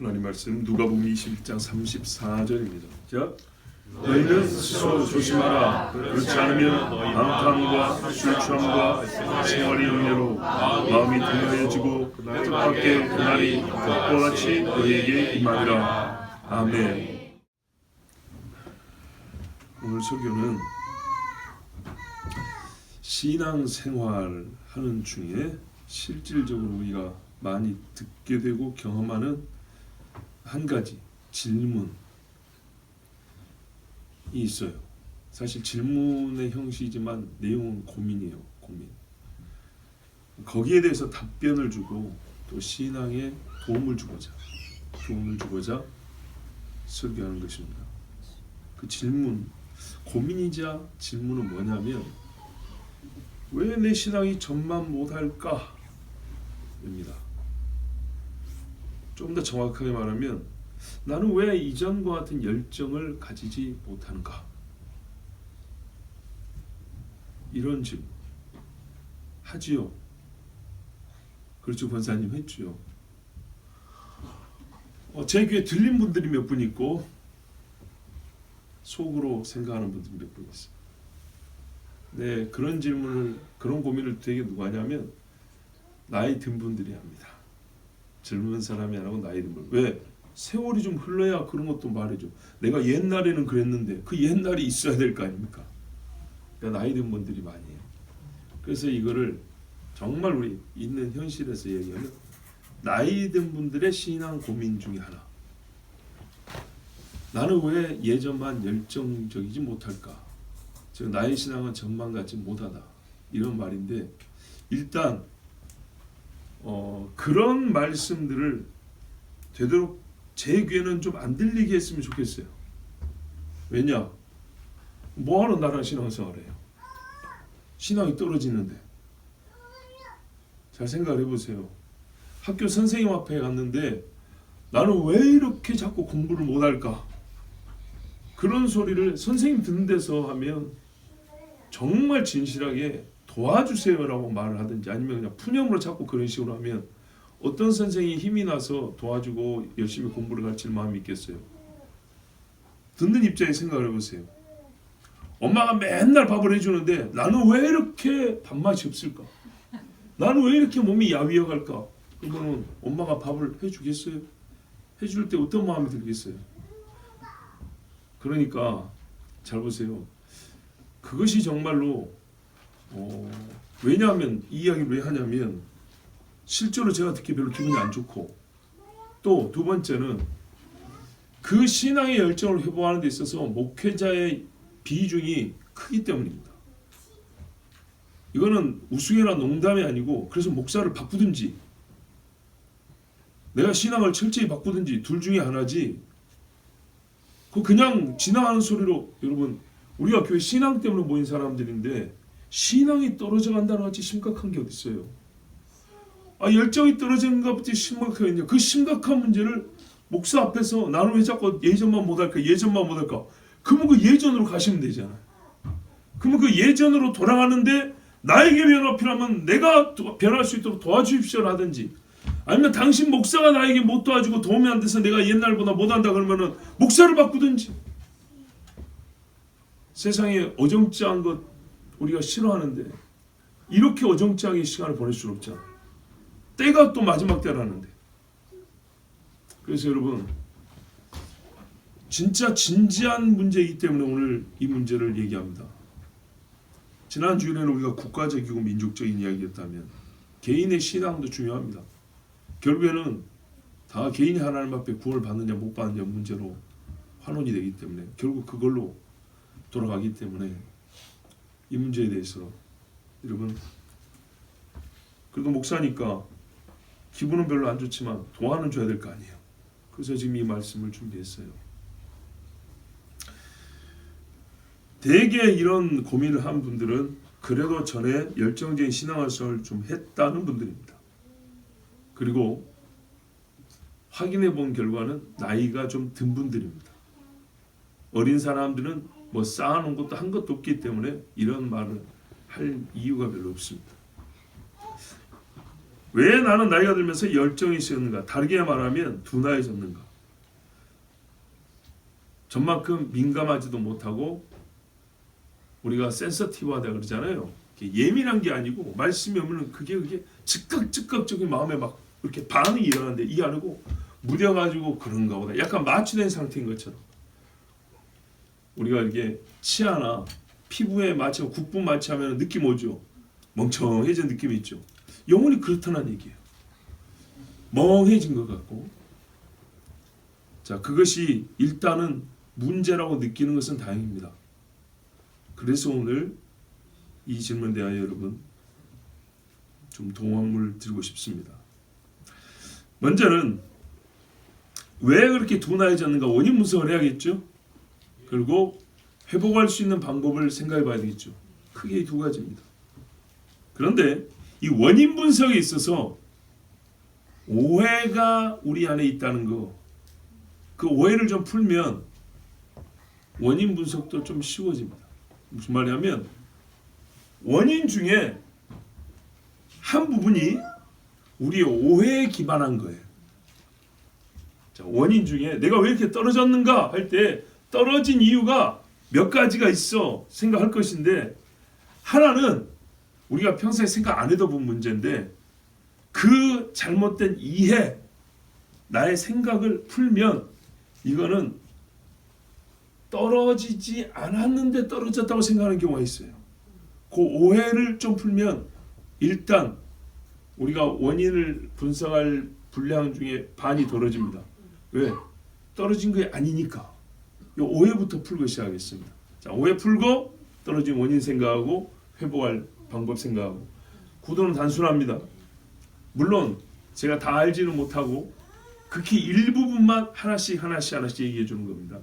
하나님 말씀 누가복음 21장 34절입니다. 자, 너희는 스스로 조심하라. 그렇지 않으면 방탕과 술 취함과 생활의 염려로 마음이 둔하여지고 뜻밖의 그날이 덕과 같이 너희에게 임하리라. 아멘. 오늘 설교는 신앙생활을 하는 중에 실질적으로 우리가 많이 듣게 되고 경험하는 한 가지 질문이 있어요. 사실 질문의 형식이지만 내용은 고민이에요. 고민. 거기에 대해서 답변을 주고 또 신앙에 도움을 주고자 설교하는 것입니다. 그 질문, 고민이자 질문은 뭐냐면 왜 내 신앙이 전만 못할까? 입니다. 좀 더 정확하게 말하면 나는 왜 이전과 같은 열정을 가지지 못하는가? 이런 질문 하지요. 그렇죠, 권사님 했지요. 제 귀에 들린 분들이 몇 분 있고 속으로 생각하는 분들이 몇 분 있어요. 네, 그런 질문을, 그런 고민을 되게 누가 하냐면 나이 든 분들이 합니다. 젊은 사람이 안 하고 나이 든 분. 왜? 세월이 좀 흘러야 그런 것도 말해줘. 내가 옛날에는 그랬는데 그 옛날이 있어야 될 거 아닙니까? 그러니까 나이 든 분들이 많이 해요. 그래서 이거를 정말 우리 있는 현실에서 얘기하면 나이 든 분들의 신앙 고민 중에 하나. 나는 왜 예전만 열정적이지 못할까? 즉 나의 신앙은 전만 같지 못하다. 이런 말인데 일단 그런 말씀들을 되도록 제 귀에는 좀 안 들리게 했으면 좋겠어요. 왜냐? 뭐하러 나랑 신앙생활해요? 신앙이 떨어지는데. 잘 생각을 해보세요. 학교 선생님 앞에 갔는데 나는 왜 이렇게 자꾸 공부를 못할까? 그런 소리를 선생님 듣는 데서 하면 정말 진실하게 도와주세요라고 말을 하든지 아니면 그냥 푸념으로 자꾸 그런 식으로 하면 어떤 선생이 힘이 나서 도와주고 열심히 공부를 가르칠 마음이 있겠어요? 듣는 입장에 생각을 해보세요. 엄마가 맨날 밥을 해주는데 나는 왜 이렇게 밥맛이 없을까? 나는 왜 이렇게 몸이 야위어갈까? 그러면 엄마가 밥을 해주겠어요? 해줄 때 어떤 마음이 들겠어요? 그러니까 잘 보세요. 그것이 정말로 왜냐하면 이 이야기를 왜 하냐면 실제로 제가 듣기 별로 기분이 안 좋고 또 두 번째는 그 신앙의 열정을 회복하는 데 있어서 목회자의 비중이 크기 때문입니다. 이거는 우스개나 농담이 아니고 그래서 목사를 바꾸든지 내가 신앙을 철저히 바꾸든지 둘 중에 하나지 그냥 지나가는 소리로 여러분 우리가 교회 신앙 때문에 모인 사람들인데 신앙이 떨어져 간다는 같이 심각한 게 어디 있어요? 열정이 떨어지는 것부터 심각하겠냐? 그 심각한 문제를 목사 앞에서 나는 왜 자꾸 예전만 못할까? 그러면 그 예전으로 가시면 되잖아요. 그러면 그 예전으로 돌아가는데 나에게 변화 필요하면 내가 변할 수 있도록 도와주십시오라든지 아니면 당신 목사가 나에게 못 도와주고 도움이 안 돼서 내가 옛날보다 못한다 그러면은 목사를 바꾸든지. 세상에 어정쩡한 것 우리가 싫어하는데 이렇게 어정쩡하게 시간을 보낼 수는 없잖아요. 때가 또 마지막 때라는데. 그래서 여러분 진짜 진지한 문제이기 때문에 오늘 이 문제를 얘기합니다. 지난 주일에는 우리가 국가적이고 민족적인 이야기였다면 개인의 신앙도 중요합니다. 결국에는 다 개인이 하나님 앞에 구원을 받느냐 못 받느냐 문제로 환원이 되기 때문에 결국 그걸로 돌아가기 때문에 이 문제에 대해서 여러분 그래도 목사니까 기분은 별로 안 좋지만 도와는 줘야 될 거 아니에요. 그래서 지금 이 말씀을 준비했어요. 대개 이런 고민을 한 분들은 그래도 전에 열정적인 신앙활동을 좀 했다는 분들입니다. 그리고 확인해 본 결과는 나이가 좀 든 분들입니다. 어린 사람들은 뭐 쌓아놓은 것도 한 것도 없기 때문에 이런 말을 할 이유가 별로 없습니다. 왜 나는 나이가 들면서 열정이 식었는가? 다르게 말하면 둔화해졌는가? 전만큼 민감하지도 못하고 우리가 센서티브하다 그러잖아요. 예민한 게 아니고 말씀이 오면 그게 즉각적인 마음에 막 이렇게 반응이 일어나는데 이게 아니고 무뎌가지고 그런가 보다. 약간 마취된 상태인 것처럼. 우리가 이렇게 치아나 피부에 마취하고 국분 마취하면 느낌 오죠. 멍청해진 느낌이 있죠. 영혼이 그렇다는 얘기예요. 멍해진 것 같고. 자, 그것이 일단은 문제라고 느끼는 것은 다행입니다. 그래서 오늘 이 질문에 대하여 여러분 좀 도움을 드리고 싶습니다. 먼저는 왜 그렇게 둔화해졌는가 원인 분석을 해야겠죠. 그리고 회복할 수 있는 방법을 생각해 봐야 되겠죠. 크게 두 가지입니다. 그런데 이 원인 분석에 있어서 오해가 우리 안에 있다는 거, 그 오해를 좀 풀면 원인 분석도 좀 쉬워집니다. 무슨 말이냐면 원인 중에 한 부분이 우리의 오해에 기반한 거예요. 자, 원인 중에 내가 왜 이렇게 떨어졌는가 할 때 떨어진 이유가 몇 가지가 있어 생각할 것인데, 하나는 우리가 평소에 생각 안 해도 본 문제인데 그 잘못된 이해, 나의 생각을 풀면 이거는 떨어지지 않았는데 떨어졌다고 생각하는 경우가 있어요. 그 오해를 좀 풀면 일단 우리가 원인을 분석할 분량 중에 반이 덜어집니다. 왜? 떨어진 게 아니니까. 이 오해부터 풀고 시작하겠습니다. 자, 오해 풀고 떨어진 원인 생각하고 회복할 방법 생각하고. 구도는 단순합니다. 물론 제가 다 알지는 못하고 극히 일부분만 하나씩 얘기해 주는 겁니다.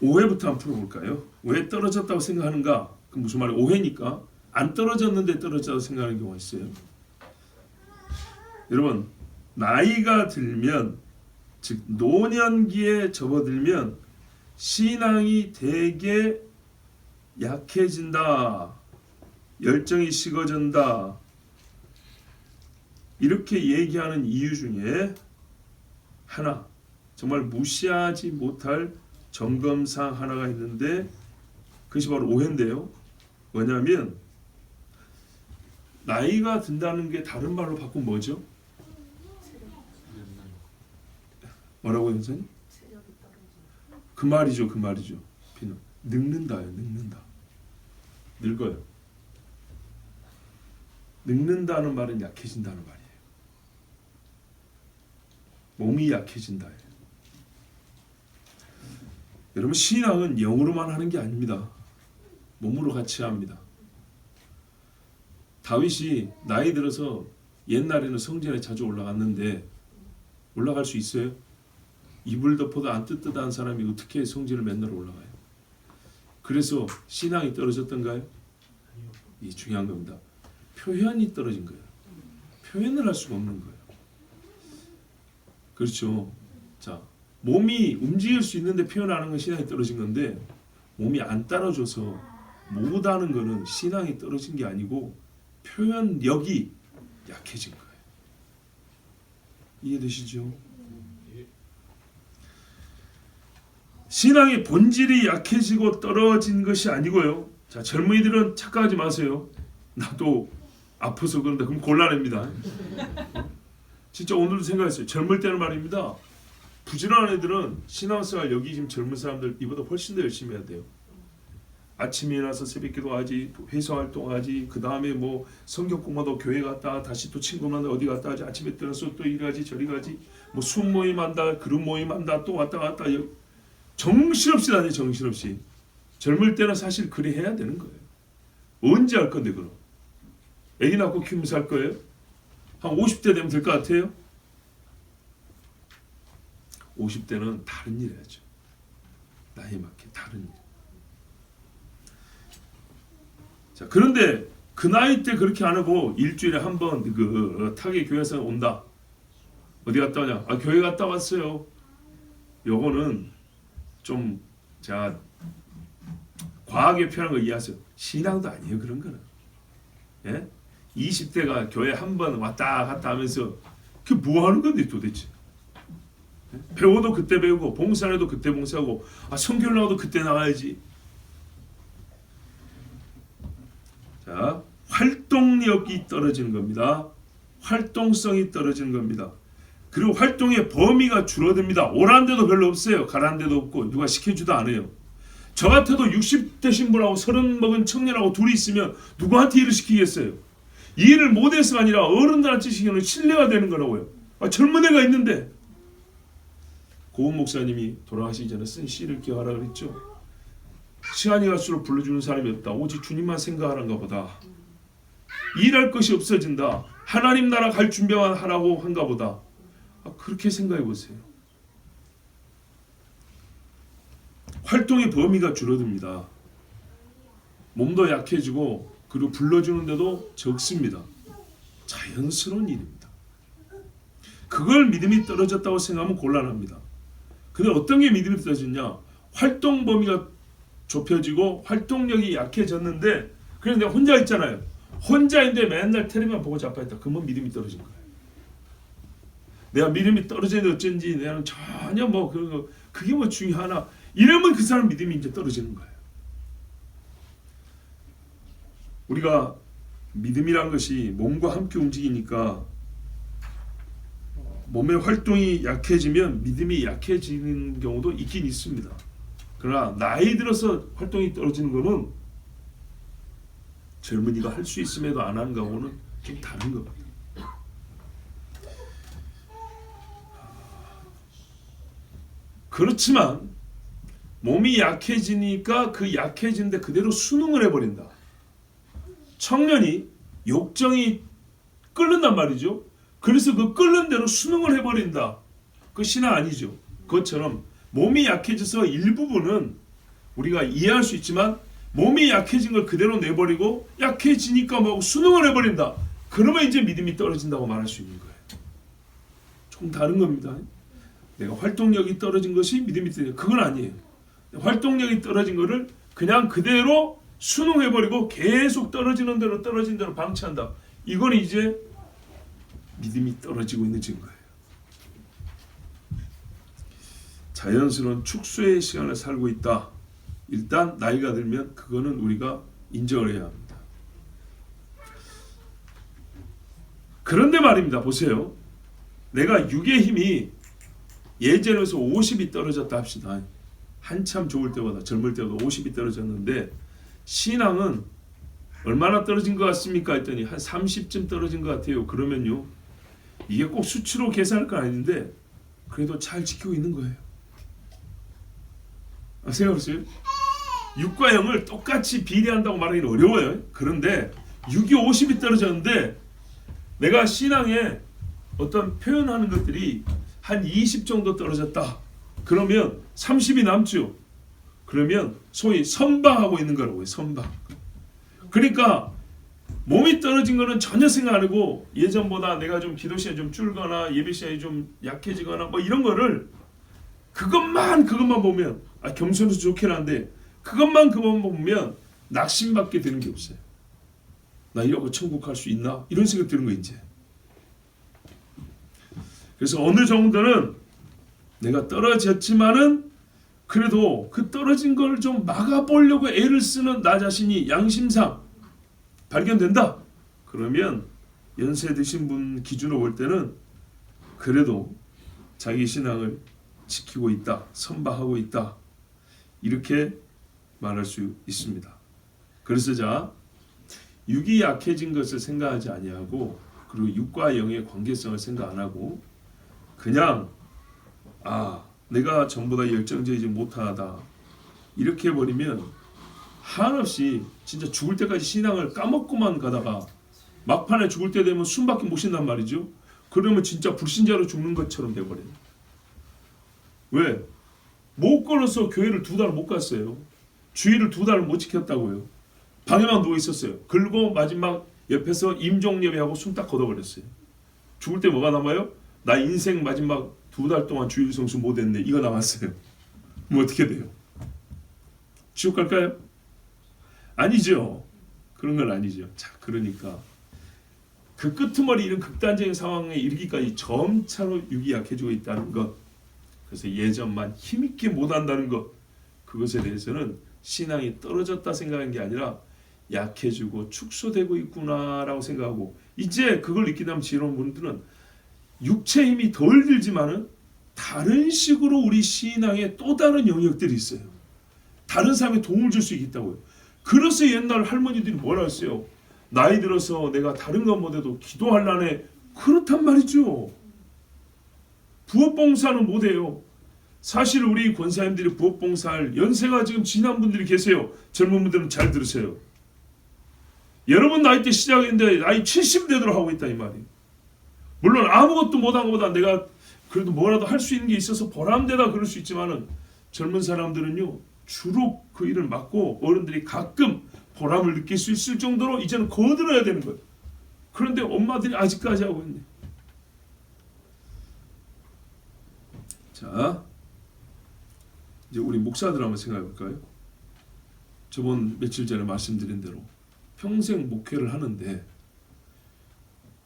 오해부터 한번 풀어볼까요? 왜 떨어졌다고 생각하는가? 그 무슨 말이에요? 오해니까. 안 떨어졌는데 떨어졌다고 생각하는 경우가 있어요. 여러분, 나이가 들면, 즉 노년기에 접어들면 신앙이 되게 약해진다, 열정이 식어진다, 이렇게 얘기하는 이유 중에 하나, 정말 무시하지 못할 점검사항 하나가 있는데 그것이 바로 오해인데요. 뭐냐면 나이가 든다는 게 다른 말로 바꾸면 뭐죠? 뭐라고 선생님? 그 말이죠. 비는 늙는다요. 늙어요. 늙는다는 말은 약해진다는 말이에요. 몸이 약해진다예요. 여러분, 신앙은 영으로만 하는 게 아닙니다. 몸으로 같이 합니다. 다윗이 나이 들어서 옛날에는 성전에 자주 올라갔는데 올라갈 수 있어요? 이불 덮어도 안 뜨뜻한 사람이 어떻게 성전을 맨날 올라가요? 그래서 신앙이 떨어졌던가요? 이 중요한 겁니다. 표현이 떨어진 거예요. 표현을 할 수가 없는 거예요. 그렇죠. 자, 몸이 움직일 수 있는데 표현하는 건 신앙이 떨어진 건데, 몸이 안 따라줘서 못하는 거는 신앙이 떨어진 게 아니고 표현력이 약해진 거예요. 이해되시죠? 신앙의 본질이 약해지고 떨어진 것이 아니고요. 자, 젊은이들은 착각하지 마세요. 나도 아파서 그런다. 그럼 곤란합니다. 진짜 오늘도 생각했어요. 젊을 때는 말입니다. 부지런한 애들은 신앙생활, 여기 지금 젊은 사람들 이보다 훨씬 더 열심히 해야 돼요. 아침에 일어나서 새벽기도하지, 회사활동하지, 그 다음에 뭐 성경 공부하다 교회 갔다, 다시 또 친구 만나 어디 갔다 하지, 아침에 일어나서 또 이리 가지 저리 가지, 뭐 수업 모임 한다, 그룹 모임 한다, 또 왔다 갔다, 정신없이 다녀. 정신없이. 젊을 때는 사실 그래 해야 되는 거예요. 언제 할 건데 그럼? 애기 낳고 키우면서 할 거예요? 한 50대 되면 될 것 같아요? 50대는 다른 일 해야죠. 나이에 맞게 다른 일. 자, 그런데 그 나이 때 그렇게 안 하고 일주일에 한 번 그 타겟 교회에서 온다. 어디 갔다 오냐? 아, 교회 갔다 왔어요. 요거는 좀 제가 과하게 표현한 거 이해하세요. 신앙도 아니에요, 그런 거는. 예? 20대가 교회 한 번 왔다 갔다 하면서 그게 뭐 하는 건데 도대체? 배워도 그때 배우고 봉사해도 그때 봉사하고 성경 나와도 그때 나와야지. 자, 활동력이 떨어지는 겁니다. 활동성이 떨어지는 겁니다. 그리고 활동의 범위가 줄어듭니다. 오라는 데도 별로 없어요. 가라는 데도 없고 누가 시켜주도 않아요. 저 같아도 60대 신부라고 30 먹은 청년하고 둘이 있으면 누구한테 일을 시키겠어요? 이 일을 못해서가 아니라 어른들한테 시키면 신뢰가 되는 거라고요. 젊은 애가 있는데 고은 목사님이 돌아가시기 전에 쓴 시를 기억하라 그랬죠. 시간이 갈수록 불러주는 사람이 없다. 오직 주님만 생각하는가 보다. 일할 것이 없어진다. 하나님 나라 갈 준비만 하라고 한가 보다. 그렇게 생각해 보세요. 활동의 범위가 줄어듭니다. 몸도 약해지고 그리고 불러주는데도 적습니다. 자연스러운 일입니다. 그걸 믿음이 떨어졌다고 생각하면 곤란합니다. 근데 어떤 게 믿음이 떨어졌냐? 활동 범위가 좁혀지고 활동력이 약해졌는데 그냥 내가 혼자 있잖아요. 혼자인데 맨날 텔레비만 보고 자빠졌다. 그러면 믿음이 떨어진 거예요. 내가 믿음이 떨어지는데 어쩐지 내가 전혀 뭐 그게 뭐 중요하나 이러면 그 사람 믿음이 이제 떨어지는 거예요. 우리가 믿음이란 것이 몸과 함께 움직이니까 몸의 활동이 약해지면 믿음이 약해지는 경우도 있긴 있습니다. 그러나 나이 들어서 활동이 떨어지는 것은 젊은이가 할 수 있음에도 안 하는 거하고는 좀 다른 것 같아요. 그렇지만 몸이 약해지니까 그 약해진데 그대로 순응을 해버린다. 청년이 욕정이 끓는단 말이죠. 그래서 그 끓는 대로 순응을 해버린다. 그 신앙 아니죠. 그것처럼 몸이 약해져서 일부분은 우리가 이해할 수 있지만 몸이 약해진 걸 그대로 내버리고 약해지니까 뭐 순응을 해버린다. 그러면 이제 믿음이 떨어진다고 말할 수 있는 거예요. 조금 다른 겁니다. 내가 활동력이 떨어진 것이 믿음이 떨어진 그건 아니에요. 활동력이 떨어진 거를 그냥 그대로 순응해버리고 계속 떨어지는 대로 방치한다. 이건 이제 믿음이 떨어지고 있는 증거예요. 자연스러운 축소의 시간을 살고 있다. 일단 나이가 들면 그거는 우리가 인정을 해야 합니다. 그런데 말입니다. 보세요. 내가 육의 힘이 예전에서 50이 떨어졌다 합시다. 한참 좋을 때보다 젊을 때보다 50이 떨어졌는데 신앙은 얼마나 떨어진 것 같습니까? 했더니 한 30쯤 떨어진 것 같아요. 그러면요. 이게 꼭 수치로 계산할 건 아닌데 그래도 잘 지키고 있는 거예요. 생각해보세요. 6과 0을 똑같이 비례한다고 말하기는 어려워요. 그런데 6이 50이 떨어졌는데 내가 신앙에 어떤 표현하는 것들이 한 20 정도 떨어졌다. 그러면 30이 남죠. 그러면 소위 선방하고 있는 거라고요. 선방. 그러니까 몸이 떨어진 거는 전혀 생각 안 하고 예전보다 내가 좀 기도 시간이 좀 줄거나 예배 시간이 좀 약해지거나 뭐 이런 거를 그것만 보면 겸손해서 좋긴 한데 그것만 보면 낙심밖에 되는 게 없어요. 나 이러고 천국 갈 수 있나? 이런 생각 드는 거 이제. 그래서 어느 정도는 내가 떨어졌지만은 그래도 그 떨어진 걸 좀 막아보려고 애를 쓰는 나 자신이 양심상 발견된다. 그러면 연세 드신 분 기준으로 볼 때는 그래도 자기 신앙을 지키고 있다. 선방하고 있다. 이렇게 말할 수 있습니다. 그래서 자 6이 약해진 것을 생각하지 아니하고 그리고 6과 0의 관계성을 생각 안 하고 그냥 내가 전보다 열정적이지 못하다 이렇게 해버리면 한없이 진짜 죽을 때까지 신앙을 까먹고만 가다가 막판에 죽을 때 되면 숨밖에 못 쉰단 말이죠. 그러면 진짜 불신자로 죽는 것처럼 돼버려요. 왜? 못 걸어서 교회를 2달 못 갔어요. 주일을 2달을 못 지켰다고요. 방에만 누워 있었어요. 그리고 마지막 옆에서 임종 예배하고 숨 딱 걷어버렸어요. 죽을 때 뭐가 남아요? 나 인생 마지막 2달 동안 주일 성수 못했네. 이거 남았어요. 뭐 어떻게 돼요? 지옥 갈까요? 아니죠. 그런 건 아니죠. 자, 그러니까 그 끄트머리 이런 극단적인 상황에 이르기까지 점차로 육이 약해지고 있다는 것. 그래서 예전만 힘있게 못한다는 것. 그것에 대해서는 신앙이 떨어졌다 생각한 게 아니라 약해지고 축소되고 있구나라고 생각하고, 이제 그걸 느끼는 지혜로운 분들은 육체 힘이 덜 들지만은 다른 식으로 우리 신앙에 또 다른 영역들이 있어요. 다른 사람에 도움을 줄 수 있다고요. 그래서 옛날 할머니들이 뭐라 했어요? 나이 들어서 내가 다른 건 못해도 기도할라네. 그렇단 말이죠. 부업봉사는 못해요. 사실 우리 권사님들이 부업봉사할 연세가 지금 지난 분들이 계세요. 젊은 분들은 잘 들으세요. 여러분 나이 때 시작했는데 나이 70 되도록 하고 있다 이 말이에요. 물론 아무것도 못한 것보다 내가 그래도 뭐라도 할 수 있는 게 있어서 보람되다 그럴 수 있지만은, 젊은 사람들은요 주로 그 일을 맡고 어른들이 가끔 보람을 느낄 수 있을 정도로 이제는 거들어야 되는 거예요. 그런데 엄마들이 아직까지 하고 있네. 자, 이제 우리 목사들 한번 생각해 볼까요? 저번 며칠 전에 말씀드린 대로 평생 목회를 하는데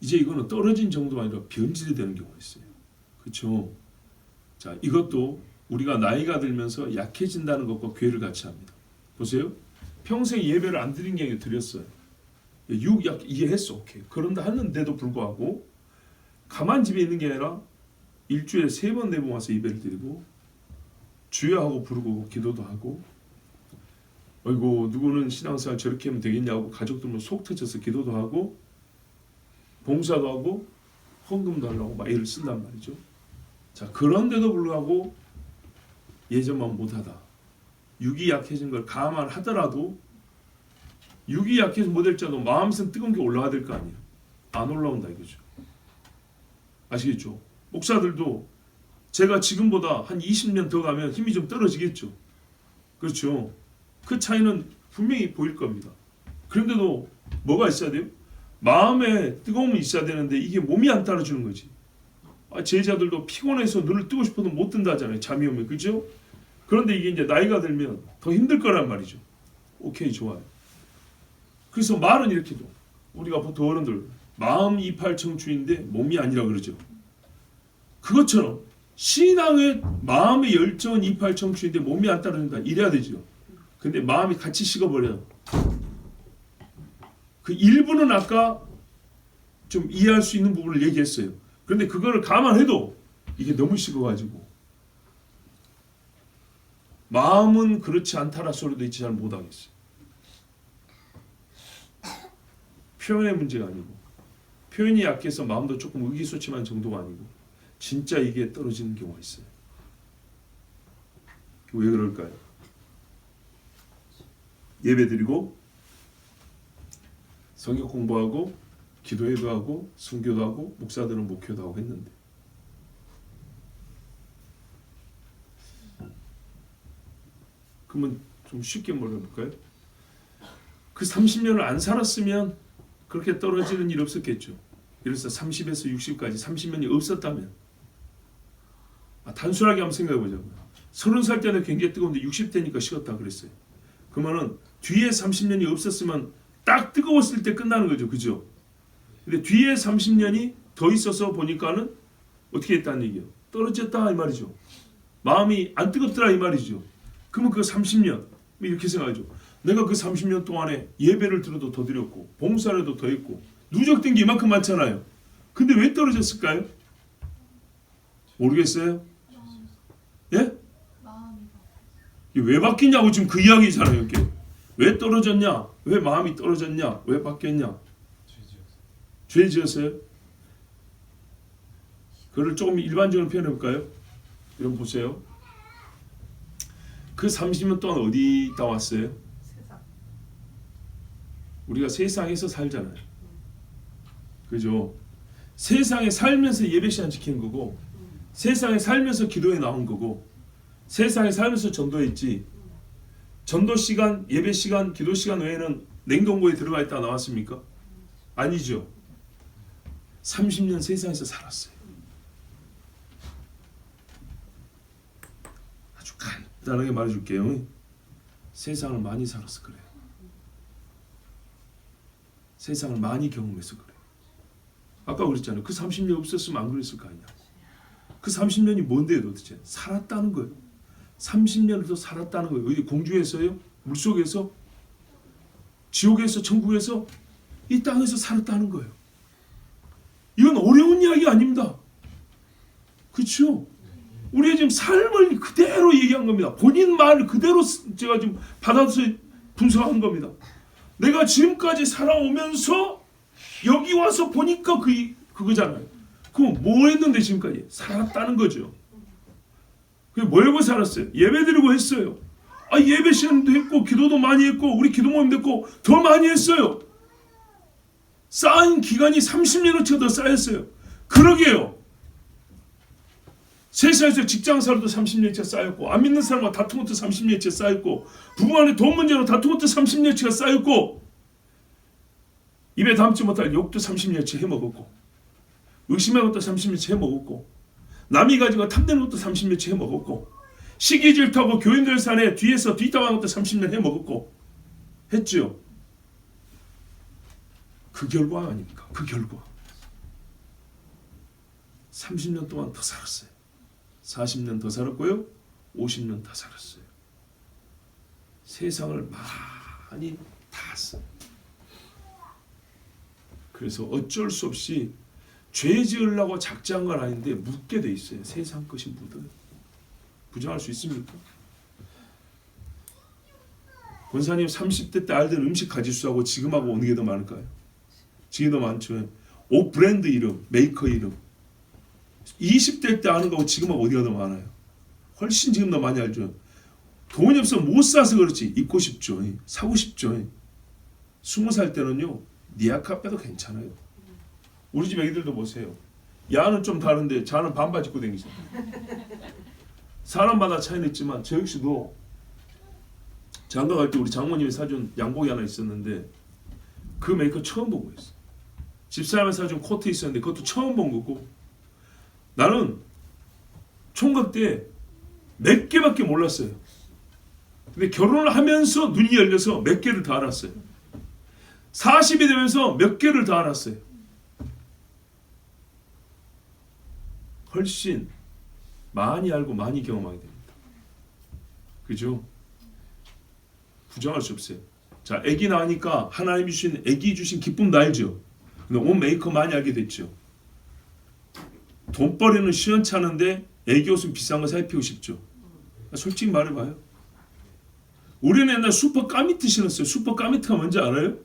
이제 이거는 떨어진 정도가 아니라 변질이 되는 경우가 있어요. 그렇죠? 자, 이것도 우리가 나이가 들면서 약해진다는 것과 괴를 같이 합니다. 보세요. 평생 예배를 안 드린 게 드렸어요. 약 이해했어. 오케이. 그런다 하는데도 불구하고 가만 집에 있는 게 아니라 일주일에 3번 4번 와서 예배를 드리고 주여 하고 부르고 기도도 하고, 어이구 누구는 신앙생활 저렇게 하면 되겠냐고 가족들만 속 터져서 기도도 하고 봉사도 하고 헌금도 하려고 막 애를 쓴단 말이죠. 자, 그런데도 불구하고 예전만 못하다. 육이 약해진 걸 감안하더라도 육이 약해서 못할지라도 마음속 뜨거운 게 올라와야 될 거 아니에요. 안 올라온다 이거죠. 아시겠죠? 목사들도 제가 지금보다 한 20년 더 가면 힘이 좀 떨어지겠죠. 그렇죠? 그 차이는 분명히 보일 겁니다. 그런데도 뭐가 있어야 돼요? 마음에 뜨거움이 있어야 되는데 이게 몸이 안 따라주는 거지. 제자들도 피곤해서 눈을 뜨고 싶어도 못 뜬다 하잖아요. 잠이 오면. 그죠? 그런데 이게 이제 나이가 들면 더 힘들 거란 말이죠. 오케이, 좋아요. 그래서 말은 이렇게도, 우리가 보통 어른들 마음 이팔 청춘인데 몸이 아니라 그러죠. 그것처럼 신앙의 마음의 열정은 이팔 청춘인데 몸이 안 따라준다 이래야 되죠. 근데 마음이 같이 식어버려요. 그 일부는 아까 좀 이해할 수 있는 부분을 얘기했어요. 그런데 그거를 감안해도 이게 너무 식어가지고 마음은 그렇지 않다라 소리도 있지 잘 못하겠어요. 표현의 문제가 아니고, 표현이 약해서 마음도 조금 의기소침한 정도가 아니고 진짜 이게 떨어지는 경우가 있어요. 왜 그럴까요? 예배드리고 성경 공부하고 기도회도 하고 순교도 하고 목사들은 목회도 하고 했는데, 그러면 좀 쉽게 물어볼까요? 그 30년을 안 살았으면 그렇게 떨어지는 일 없었겠죠. 예를 들어서 30에서 60까지 30년이 없었다면, 단순하게 한번 생각해 보자고요. 30살 때는 굉장히 뜨거운데 60대니까 식었다 그랬어요. 그러면은 뒤에 30년이 없었으면 딱 뜨거웠을 때 끝나는 거죠. 그죠? 근데 뒤에 30년이 더 있어서 보니까는 어떻게 했다는 얘기예요? 떨어졌다 이 말이죠. 마음이 안 뜨겁더라 이 말이죠. 그러면 그 30년 이렇게 생각하죠. 내가 그 30년 동안에 예배를 들어도 더 드렸고 봉사를 더 했고 누적된 게 이만큼 많잖아요. 근데 왜 떨어졌을까요? 모르겠어요? 예? 이게 왜 바뀌냐고 지금 그 이야기잖아요. 이게 왜 떨어졌냐? 왜 마음이 떨어졌냐? 왜 바뀌었냐? 죄 지었어요? 그걸 조금 일반적으로 표현해 볼까요? 여러분 보세요. 그 30년 동안 어디 있다 왔어요? 우리가 세상에서 살잖아요. 그죠? 세상에 살면서 예배 시간 지키는 거고, 세상에 살면서 기도에 나온 거고, 세상에 살면서 전도했지. 전도 시간, 예배 시간, 기도 시간 외에는 냉동고에 들어가 있다 나왔습니까? 아니죠. 30년 세상에서 살았어요. 아주 간단하게 말해줄게요. 세상을 많이 살아서 그래요. 세상을 많이 경험해서 그래요. 아까 그랬잖아요. 그 30년 없었으면 안 그랬을 거 아니야. 그 30년이 뭔데요 도대체? 살았다는 거예요. 30년을 더 살았다는 거예요. 어디 공중에서요? 물속에서? 지옥에서? 천국에서? 이 땅에서 살았다는 거예요. 이건 어려운 이야기 아닙니다. 그렇죠? 우리의 지금 삶을 그대로 얘기한 겁니다. 본인 말 그대로 제가 지금 받아서 분석한 겁니다. 내가 지금까지 살아오면서 여기 와서 보니까 그거잖아요. 그럼 뭐 했는데 지금까지? 살았다는 거죠. 그게 뭐하고 살았어요? 예배 드리고 했어요. 예배 시간도 했고 기도도 많이 했고 우리 기도 모임도 했고 더 많이 했어요. 쌓인 기간이 30년어치가 더 쌓였어요. 그러게요. 세상에서 직장생활도 30년치가 쌓였고 안 믿는 사람과 다툰 것도 30년치가 쌓였고 부부간에 돈 문제로 다툰 것도 30년치가 쌓였고 입에 담지 못할 욕도 30년치 해먹었고 의심한 것도 30년치 해먹었고 남이 가지고 탐내는 것도 30년치 해먹었고 시기 질투하고 교인들 산에 뒤에서 뒷담화한 것도 30년 해먹었고 했죠. 그 결과 아닙니까? 그 결과 30년 동안 더 살았어요. 40년 더 살았고요. 50년 더 살았어요. 세상을 많이 탔어요. 그래서 어쩔 수 없이 죄 지으려고 작정한 건 아닌데 묻게 돼 있어요. 세상 것이 묻어요. 부정할 수 있습니까? 권사님 30대 때 알던 음식 가짓수하고 지금하고 어느 게 더 많을까요? 지금 더 많죠. 옷 브랜드 이름, 메이커 이름 20대 때 아는 거하고 지금하고 어디가 더 많아요? 훨씬 지금 더 많이 알죠. 돈이 없어서 못 사서 그렇지 입고 싶죠. 사고 싶죠. 20살 때는요. 니아카 빼도 괜찮아요. 우리 집 애기들도 보세요. 야는 좀 다른데 자는 반바지 입고 다니잖아요. 사람마다 차이는 있지만 저 역시도 장가 갈 때 우리 장모님이 사준 양복이 하나 있었는데 그 메이커 처음 보고 있어. 집사람이 사준 코트 있었는데 그것도 처음 본 거고 나는 총각 때 몇 개밖에 몰랐어요. 근데 결혼을 하면서 눈이 열려서 몇 개를 더 알았어요. 40이 되면서 몇 개를 더 알았어요. 훨씬 많이 알고 많이 경험하게 됩니다. 그죠? 부정할 수 없어요. 자, 아기 낳으니까 하나님이 주신 아기 주신 기쁨도 알죠. 근데 옷 메이커 많이 알게 됐죠. 돈벌이는 시원찮은데 아기 옷은 비싼 거 살피고 싶죠. 솔직히 말해봐요. 우리는 옛날 슈퍼 까미트 신었어요. 슈퍼 까미트가 뭔지 알아요?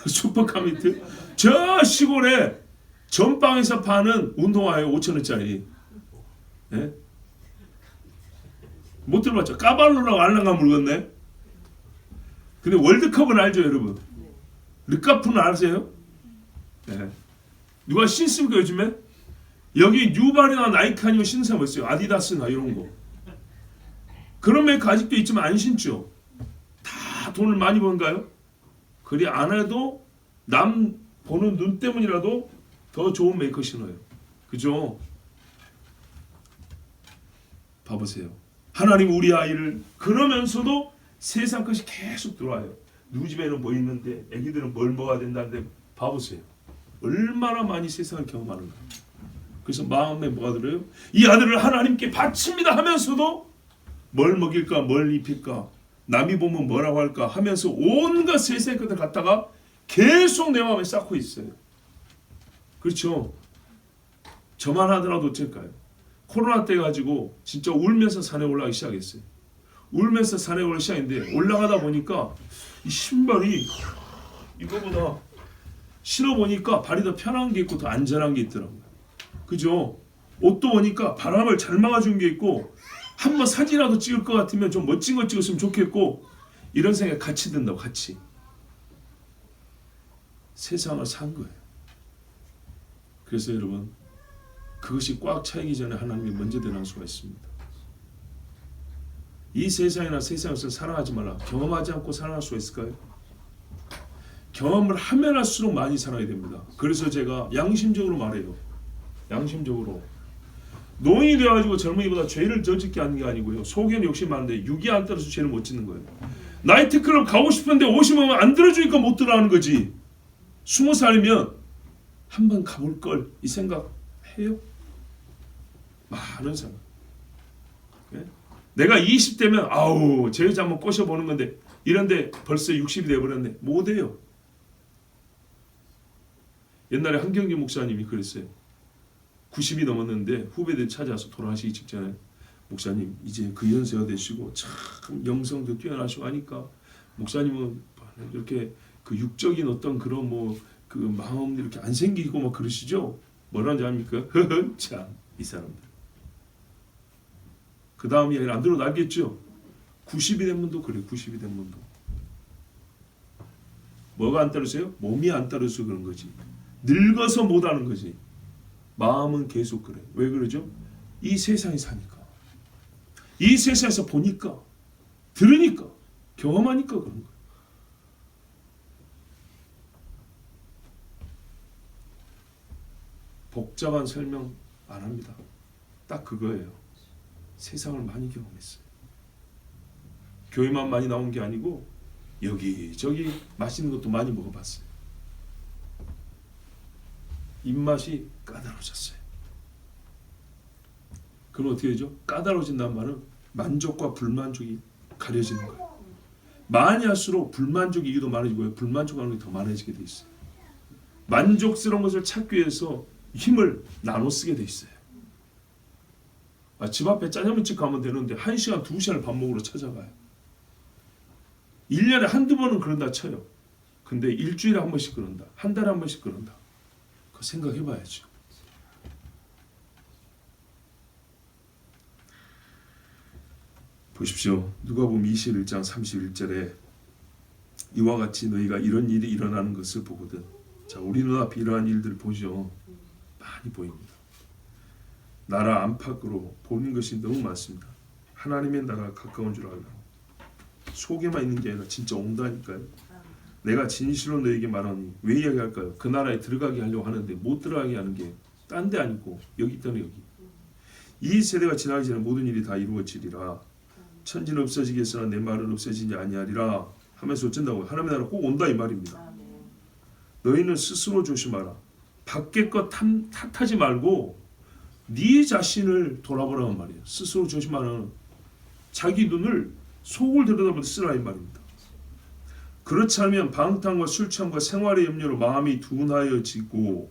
슈퍼 까미트? 저 시골에 전방에서 파는 운동화예요. 5,000원짜리. 예? 못 들어봤죠? 까발로라고 알랑가 물건네. 근데 월드컵은 알죠, 여러분? 르카프는 아세요? 예. 누가 신습니까 요즘에? 여기 뉴발이나 나이키 아니면 신는 사람 있어요. 아디다스나 이런 거. 그런 메이커 아직도 있지만 안 신죠. 다 돈을 많이 번가요? 그리 안 해도 남 보는 눈 때문이라도 더 좋은 메이커 신어요. 그죠? 봐보세요. 하나님 우리 아이를 그러면서도 세상 것이 계속 들어와요. 누구 집에는 뭐 있는데 애기들은 뭘 먹어야 된다는데 봐보세요. 얼마나 많이 세상을 경험하는가. 그래서 마음에 뭐가 들어요? 이 아들을 하나님께 바칩니다 하면서도 뭘 먹일까 뭘 입힐까 남이 보면 뭐라고 할까 하면서 온갖 세상의 것을 갖다가 계속 내 마음에 쌓고 있어요. 그렇죠? 저만 하더라도 어쩔까요? 코로나 때 가지고 진짜 울면서 산에 올라가기 시작했어요. 울면서 산에 올라가기 시작했는데 올라가다 보니까 이 신발이 이거보다 신어보니까 발이 더 편한 게 있고 더 안전한 게 있더라고요. 그죠? 옷도 보니까 바람을 잘 막아준 게 있고 한번 사진이라도 찍을 것 같으면 좀 멋진 거 찍었으면 좋겠고 이런 생각 같이 든다고 같이. 세상을 산 거예요. 그래서 여러분 그것이 꽉 차이기 전에 하나님이 먼저 드러날 수가 있습니다. 이 세상이나 세상에서 사랑하지 말라. 경험하지 않고 사랑할 수가 있을까요? 경험을 하면 할수록 많이 사랑하게 됩니다. 그래서 제가 양심적으로 말해요. 양심적으로 노인이 되어가지고 젊은이보다 죄를 더 짓게 하는 게 아니고요. 속에는 욕심 많은데 육이 안 따라서 죄를 못 짓는 거예요. 나이트클럽 가고 싶은데 50만 원 안 들어주니까 못 들어가는 거지. 20살이면 한번 가볼 걸 이 생각 해요? 많은 사람. 예? 내가 20대면 아우 제 여자 한번 꼬셔보는 건데 이런데 벌써 60이 돼버렸네. 못해요. 옛날에 한경기 목사님이 그랬어요. 90이 넘었는데 후배들 찾아서 돌아가시기 직전에 목사님 이제 그 연세가 되시고 참 영성도 뛰어나시고 하니까 목사님은 이렇게 그 육적인 어떤 그런 뭐 그 마음 이렇게 안 생기고 막 그러시죠? 뭐라는지 압니까? 참 이 사람들. 그 다음 이야기를 안 들어도 알겠죠? 90이 된 분도 그래. 90이 된 분도. 뭐가 안 따르세요? 몸이 안 따르서 그런 거지. 늙어서 못하는 거지. 마음은 계속 그래. 왜 그러죠? 이 세상에 사니까. 이 세상에서 보니까, 들으니까, 경험하니까 그런 거예요. 복잡한 설명 안 합니다. 딱 그거예요. 세상을 많이 경험했어요. 교회만 많이 나온 게 아니고 여기저기 맛있는 것도 많이 먹어봤어요. 입맛이 까다로워졌어요. 그럼 어떻게 되죠? 까다로워진다는 말은 만족과 불만족이 가려지는 거예요. 많이 할수록 불만족이 더 많아지고요. 불만족하는 게 더 많아지게 돼 있어요. 만족스러운 것을 찾기 위해서 힘을 나눠 쓰게 돼 있어요. 집 앞에 짜장면집 가면 되는데 1시간, 2시간을 밥 먹으러 찾아가요. 1년에 한두 번은 그런다 쳐요. 근데 일주일에 한 번씩 그런다. 한 달에 한 번씩 그런다. 그거 생각해 봐야죠. 보십시오. 누가복음 21장 31절에 이와 같이 너희가 이런 일이 일어나는 것을 보거든. 자, 우리 눈앞에 이러한 일들 보죠. 많이 보입니다. 나라 안팎으로 보는 것이 너무 많습니다. 하나님의 나라가 가까운 줄 알라. 속에만 있는 게 아니라 진짜 온다니까요. 내가 진실로 너에게 말하니 왜 이야기할까요? 그 나라에 들어가게 하려고 하는데 못 들어가게 하는 게 딴 데 아니고 여기 있다는 여기. 이 세대가 지나기 전에 모든 일이 다 이루어지리라. 천지는 없어지겠으나 내 말은 없어지지 아니하리라 하면서 어쩐다고요? 하나님의 나라가 꼭 온다 이 말입니다. 너희는 스스로 조심하라. 밖에 것 탓하지 말고 네 자신을 돌아보라는 말이에요. 스스로 조심하는 자기 눈을 속을 들여다보듯 쓰라 이 말입니다. 그렇지 않으면 방탕과 술 취함과 생활의 염려로 마음이 둔하여지고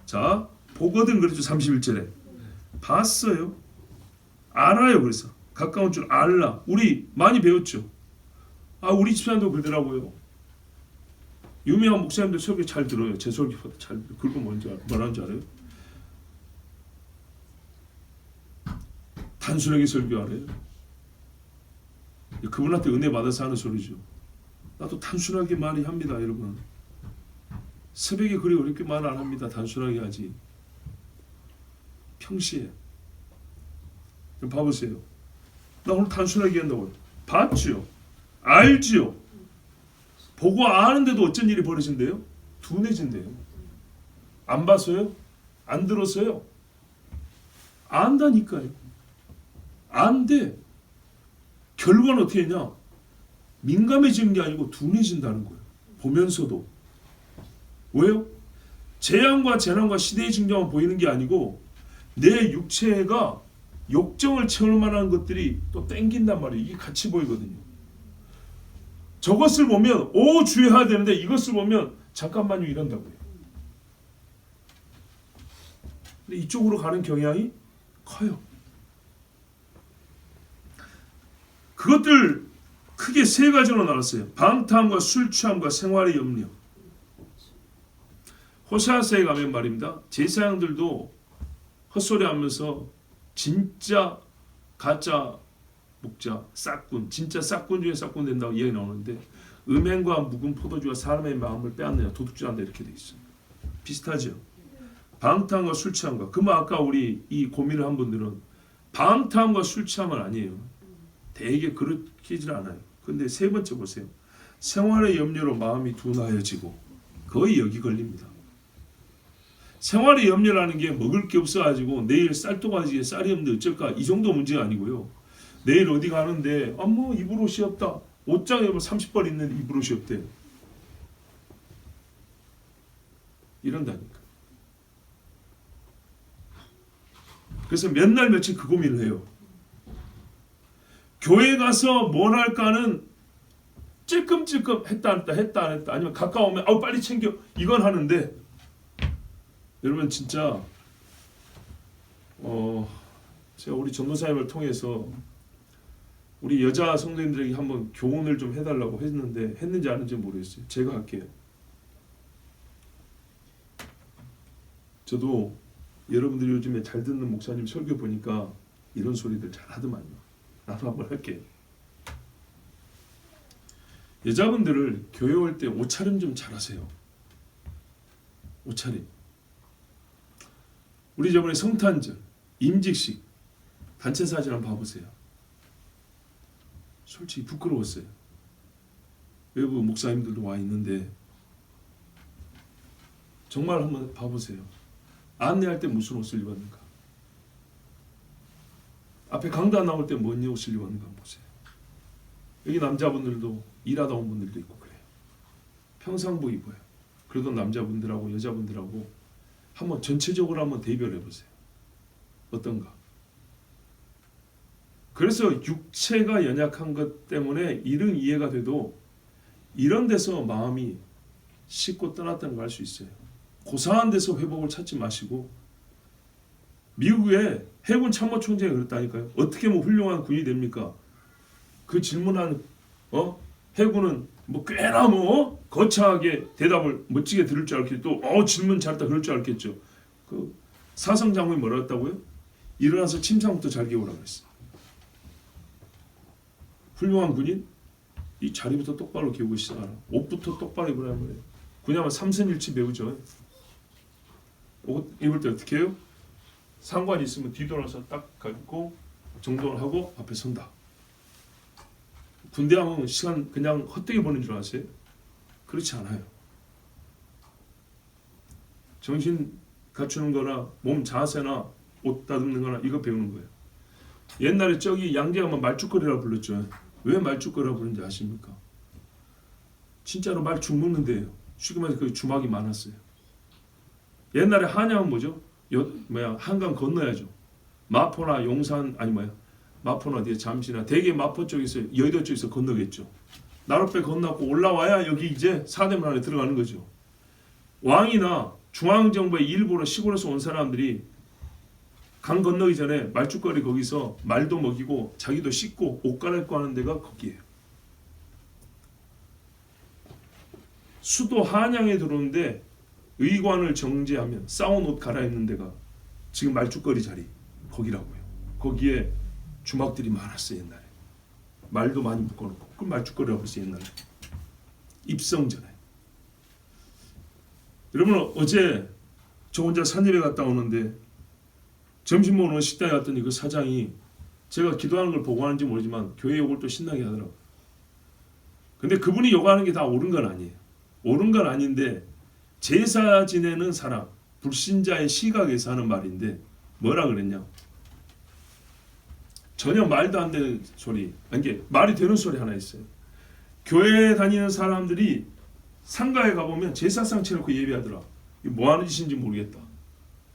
자 보거든 그랬죠. 31절에 봤어요. 알아요. 그래서 가까운 줄 알라. 우리 많이 배웠죠. 우리 집사님도 그러더라고요. 유명한 목사님들 설교 잘 들어요. 제 설교보다 잘 들어요. 그거 뭐라는지 알아요? 단순하게 설교하래요. 그분한테 은혜 받아서 하는 소리죠. 나도 단순하게 많이 합니다, 여러분. 새벽에 그리 어렵게 말 안 합니다. 단순하게 하지. 평시에. 봐보세요. 나 오늘 단순하게 한다고요. 봤지요. 알지요. 보고 아는데도 어쩐 일이 벌어진대요? 둔해진대요. 안 봤어요? 안 들었어요? 안다니까요. 안돼. 결과는 어떻게 했냐? 민감해지는 게 아니고 둔해진다는 거예요. 보면서도. 왜요? 재앙과 재난과 시대의 징조만 보이는 게 아니고 내 육체가 욕정을 채울 만한 것들이 또 땡긴단 말이에요. 이게 같이 보이거든요. 저것을 보면 주의해야 되는데 이것을 보면 잠깐만요 이런다고요. 근데 이쪽으로 가는 경향이 커요. 그것들 크게 세 가지로 나눴어요. 방탕과 술 취함과 생활의 염려. 호세아서에 가면 말입니다. 제사장들도 헛소리하면서 진짜 가짜 목자, 싹군, 진짜 싹군 중에 싹군 된다고 이야기 나오는데 음행과 묵은 포도주가 사람의 마음을 빼앗느냐 도둑질한다 이렇게 돼 있어요. 비슷하죠. 방탕과 술 취함과 그만 아까 우리 이 고민을 한 분들은 방탕과 술 취함은 아니에요. 되게 그렇게질 않아요. 근데 세 번째 보세요. 생활의 염려로 마음이 둔하여지고 거의 여기 걸립니다. 생활의 염려라는 게 먹을 게 없어가지고 내일 쌀또가지에 쌀이 없는데 어쩔까 이 정도 문제가 아니고요. 내일 어디 가는데 뭐 입을 옷이 없다. 옷장에 30벌 있는 입을 옷이 없대요. 이런다니까. 그래서 몇 날 며칠 그 고민을 해요. 교회 가서 뭘 할까는 찔끔찔끔 했다 안 했다 아니면 가까우면 빨리 챙겨 이건 하는데, 여러분 진짜 제가 우리 전도사님을 통해서 우리 여자 성도님들에게 한번 교훈을 좀 해달라고 했는데 했는지 안 했는지 모르겠어요. 제가 할게요. 저도 여러분들이 요즘에 잘 듣는 목사님 설교 보니까 이런 소리들 잘 하더만요. 나도 한번 할게요. 여자분들을 교회 올 때 옷차림 좀 잘하세요. 옷차림. 우리 저번에 성탄절, 임직식 단체 사진 한번 봐보세요. 솔직히 부끄러웠어요. 외부 목사님들도 와 있는데 정말 한번 봐보세요. 안내할 때 무슨 옷을 입었는가? 앞에 강단 나올 때 뭔 옷을 입었는가 보세요. 여기 남자분들도 일하다 온 분들도 있고 그래요. 평상복 입어요. 그래도 남자분들하고 여자분들하고 한번 전체적으로 한번 대비를 해보세요. 어떤가? 그래서 육체가 연약한 것 때문에 이른 이해가 돼도 이런 데서 마음이 씻고 떠났다는 걸 알 수 있어요. 고상한 데서 회복을 찾지 마시고, 미국의 해군 참모총장이 그랬다니까요. 어떻게 훌륭한 군이 됩니까? 그 질문한 해군은 꽤나 거창하게 대답을 멋지게 들을 줄 알겠죠. 또 질문 잘했다 그럴 줄 알겠죠. 그 사성 장군이 뭐라 했다고요? 일어나서 침상부터 잘 개우라고 했어. 훌륭한 군인 이 자리부터 똑바로 개우고 시작하라. 옷부터 똑바로 입으라는 거예요. 그냥 삼선일치 배우죠. 옷 입을 때 어떻게 해요? 상관이 있으면 뒤돌아서 딱 갖고 정돈을 하고 앞에 선다. 군대 하면 시간 그냥 헛되게 보는 줄 아세요? 그렇지 않아요. 정신 갖추는 거나 몸 자세나 옷 다듬는 거나 이거 배우는 거예요. 옛날에 저기 양재하면 말죽거리라고 불렀죠. 왜 말죽거리라고 부르는지 아십니까? 진짜로 말죽 먹는 데예요. 쉽게 말해서 그 주막이 많았어요. 옛날에 한양은 뭐죠? 한강 건너야죠. 마포나 용산 마포나 잠시나 대개 마포 쪽에서 여의도 쪽에서 건너겠죠. 나룻배 건너고 올라와야 여기 이제 사대문 안에 들어가는 거죠. 왕이나 중앙정부의 일부러 시골에서 온 사람들이 강 건너기 전에 말죽거리 거기서 말도 먹이고 자기도 씻고 옷 갈아입고 하는 데가 거기예요. 수도 한양에 들어오는데 의관을 정제하면 싸운 옷 갈아입는 데가 지금 말죽거리 자리 거기라고요. 거기에 주막들이 많았어요. 옛날에 말도 많이 묶어놓고 그 말죽거리라고 했어요. 옛날에 입성 전에. 여러분 어제 저 혼자 산입에 갔다 오는데 점심 먹으러 식당에 갔더니 그 사장이 제가 기도하는 걸 보고 하는지 모르지만 교회 욕을 또 신나게 하더라고요. 근데 그분이 욕하는 게 다 옳은 건 아니에요. 옳은 건 아닌데 제사 지내는 사람, 불신자의 시각에서 하는 말인데 뭐라 그랬냐? 전혀 말도 안 되는 소리, 이게 말이 되는 소리 하나 있어요. 교회에 다니는 사람들이 상가에 가보면 제사상 쳐놓고 예배하더라. 이게 뭐 하는 짓인지 모르겠다.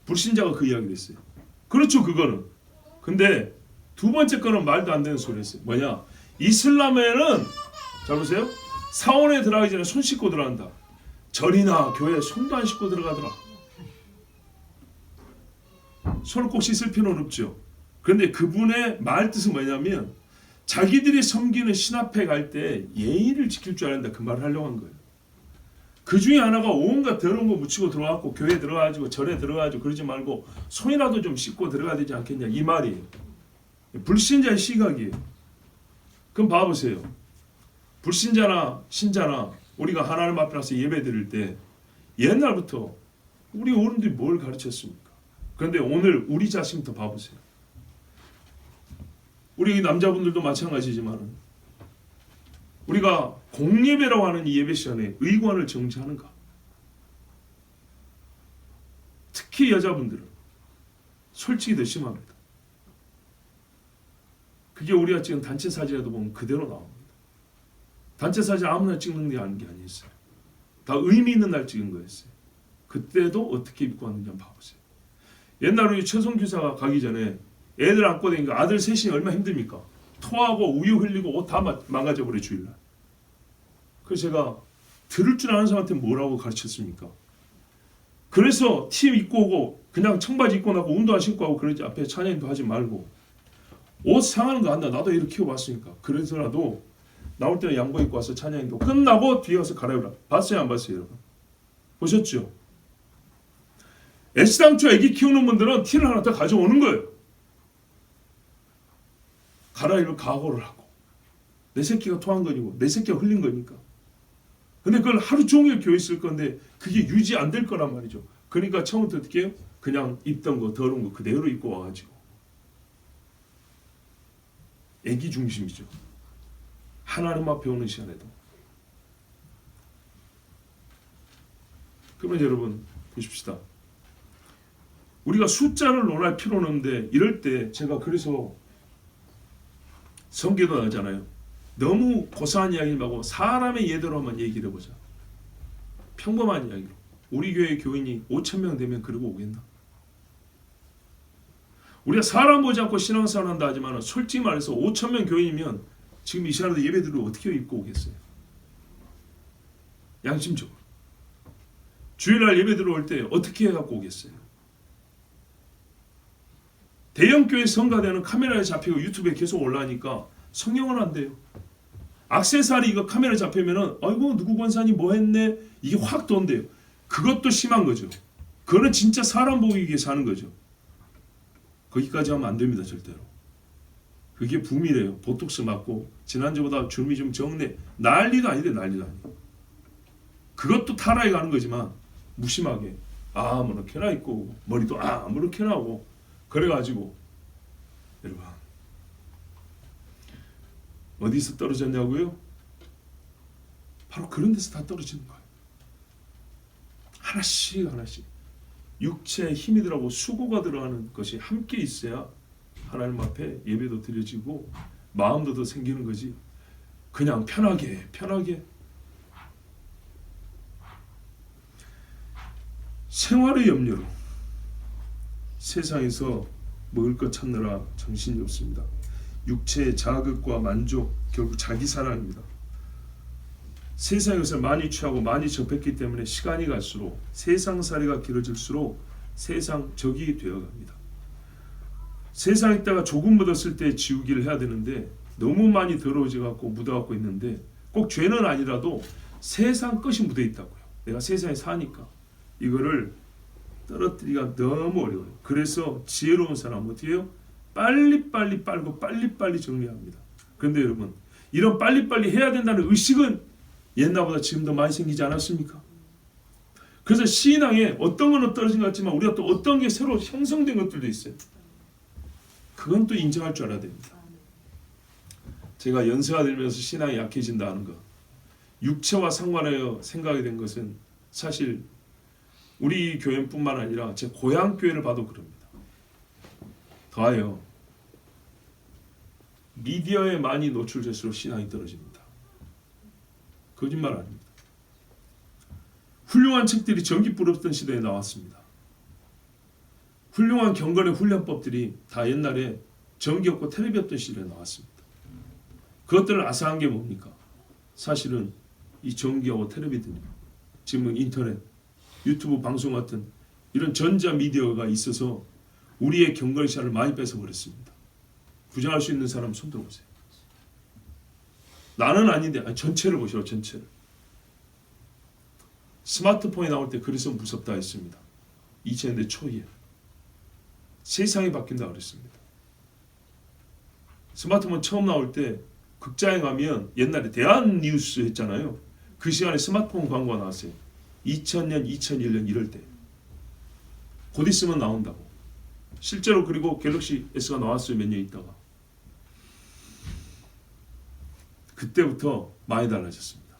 불신자가 그 이야기를 했어요. 그렇죠, 그거는. 근데 두 번째 거는 말도 안 되는 소리였어요. 뭐냐? 이슬람에는 잘 보세요. 사원에 들어가기 전에 손 씻고 들어간다. 절이나 교회에 손도 안 씻고 들어가더라. 손을 꼭 씻을 필요는 없죠. 그런데 그분의 말 뜻은 뭐냐면 자기들이 섬기는 신 앞에 갈 때 예의를 지킬 줄 알았다. 그 말을 하려고 한 거예요. 그 중에 하나가 온갖 더러운 거 묻히고 들어가고 교회 들어가지고 절에 들어가지고 그러지 말고 손이라도 좀 씻고 들어가야 되지 않겠냐 이 말이에요. 불신자의 시각이에요. 그럼 봐보세요. 불신자나 신자나 우리가 하나님 앞에 나서 예배 드릴 때 옛날부터 우리 어른들이 뭘 가르쳤습니까? 그런데 오늘 우리 자신부터 봐보세요. 우리 남자분들도 마찬가지지만 우리가 공예배라고 하는 이 예배 시간에 의관을 정지하는가? 특히 여자분들은 솔직히 더 심합니다. 그게 우리가 찍은 단체 사진에도 보면 그대로 나옵니다. 단체 사진 아무나 찍는 게 아닌 게 아니었어요. 다 의미 있는 날 찍은 거였어요. 그때도 어떻게 입고 왔는지 한번 봐보세요. 옛날에 최성 교사가 가기 전에 애들 안고 다니니까 아들 셋이 얼마나 힘듭니까? 토하고 우유 흘리고 옷 다 망가져 버려 주일날. 그래서 제가 들을 줄 아는 사람한테 뭐라고 가르쳤습니까? 그래서 티 입고 오고 그냥 청바지 입고 나고 운동화 신고 하고 그러지 앞에 찬양도 하지 말고 옷 상하는 거 안다. 나도 애를 키워봤으니까. 그래서라도 나올 때는 양복 입고 와서 찬양도 끝나고 뒤에 가서 갈아입으라. 봤어요 안 봤어요 여러분? 보셨죠? 애시당초 애기 키우는 분들은 티를 하나 더 가져오는 거예요. 갈아입을 각오를 하고 내 새끼가 토한 거니고 내 새끼가 흘린 거니까. 근데 그걸 하루 종일 교회 있을 건데 그게 유지 안 될 거란 말이죠. 그러니까 처음부터 어떻게 해요? 그냥 입던 거 더러운 거 그대로 입고 와가지고 애기 중심이죠. 하나님 앞에 오는 시간에도. 그러면 여러분 보십시다. 우리가 숫자를 논할 필요는 없는데 이럴 때 제가 그래서 성경도 나잖아요. 너무 고사한 이야기 말고 사람의 예대로 한번 얘기를 해보자. 평범한 이야기로. 우리 교회 교인이 5,000명 되면 그러고 오겠나? 우리가 사람 보지 않고 신앙생활 한다 하지만 솔직히 말해서 5,000명 교인이면 지금 이 시간에도 예배들을 어떻게 입고 오겠어요? 양심적으로. 주일날 예배 들어올 때 어떻게 해갖고 오겠어요? 대형교회 성가대는 카메라에 잡히고 유튜브에 계속 올라가니까 성령은 안 돼요. 액세서리 이거 카메라 잡히면은 아이고 누구 권사님 뭐 했네 이게 확 돈대요. 그것도 심한 거죠. 그거는 진짜 사람 보기 위해서 하는 거죠. 거기까지 하면 안 됩니다 절대로. 그게 붐이래요. 보톡스 맞고 지난주보다 줄미 좀 적네. 난리도 아니래 난리도 아니고. 그것도 타락에 가는 거지만 무심하게 아무렇게나 있고 머리도 아무렇게나 하고 그래가지고 여러분 어디서 떨어졌냐고요? 바로 그런 데서 다 떨어지는 거예요. 하나씩 하나씩 육체에 힘이 들어가고 수고가 들어가는 것이 함께 있어야 하나님 앞에 예배도 드려지고 마음도 더 생기는 거지. 그냥 편하게 생활의 염려로 세상에서 먹을 것 찾느라 정신이 없습니다. 육체의 자극과 만족, 결국 자기 사랑입니다. 세상의 것을 많이 취하고 많이 접했기 때문에 시간이 갈수록 세상살이가 길어질수록 세상적이 되어갑니다. 세상에 있다가 조금 묻었을 때 지우기를 해야 되는데 너무 많이 더러워져 갖고 묻어갖고 있는데 꼭 죄는 아니라도 세상 것이 묻어 있다고요. 내가 세상에 사니까 이거를 떨어뜨리기가 너무 어려워요. 그래서 지혜로운 사람은 어떻게 해요? 빨리빨리 빨고 빨리빨리 정리합니다. 그런데 여러분 이런 빨리빨리 해야 된다는 의식은 옛날보다 지금 더 많이 생기지 않았습니까? 그래서 신앙에 어떤 거는 떨어진 것 같지만 우리가 또 어떤 게 새로 형성된 것들도 있어요. 그건 또 인정할 줄 알아야 됩니다. 제가 연세가 들면서 신앙이 약해진다는 거 육체와 상관하여 생각이 된 것은 사실 우리 교회뿐만 아니라 제 고향 교회를 봐도 그럽니다. 더하여 미디어에 많이 노출될수록 신앙이 떨어집니다. 거짓말 아닙니다. 훌륭한 책들이 전기불 없던 시대에 나왔습니다. 훌륭한 경건의 훈련법들이 다 옛날에 전기 없고 텔레비 없던 시대에 나왔습니다. 그것들을 아사한 게 뭡니까? 사실은 이 전기하고 텔레비들입니다. 지금은 인터넷, 유튜브 방송 같은 이런 전자미디어가 있어서 우리의 경건의 시간을 많이 뺏어버렸습니다. 부정할 수 있는 사람 손 들어보세요. 나는 아닌데 전체를 보시라고 전체를. 스마트폰이 나올 때 그래서 무섭다 했습니다. 2000년대 초에 세상이 바뀐다 그랬습니다. 스마트폰 처음 나올 때 극장에 가면 옛날에 대한뉴스 했잖아요. 그 시간에 스마트폰 광고가 나왔어요. 2000년, 2001년 이럴 때. 곧 있으면 나온다고. 실제로 그리고 갤럭시 S가 나왔어요. 몇 년 있다가. 그때부터 많이 달라졌습니다.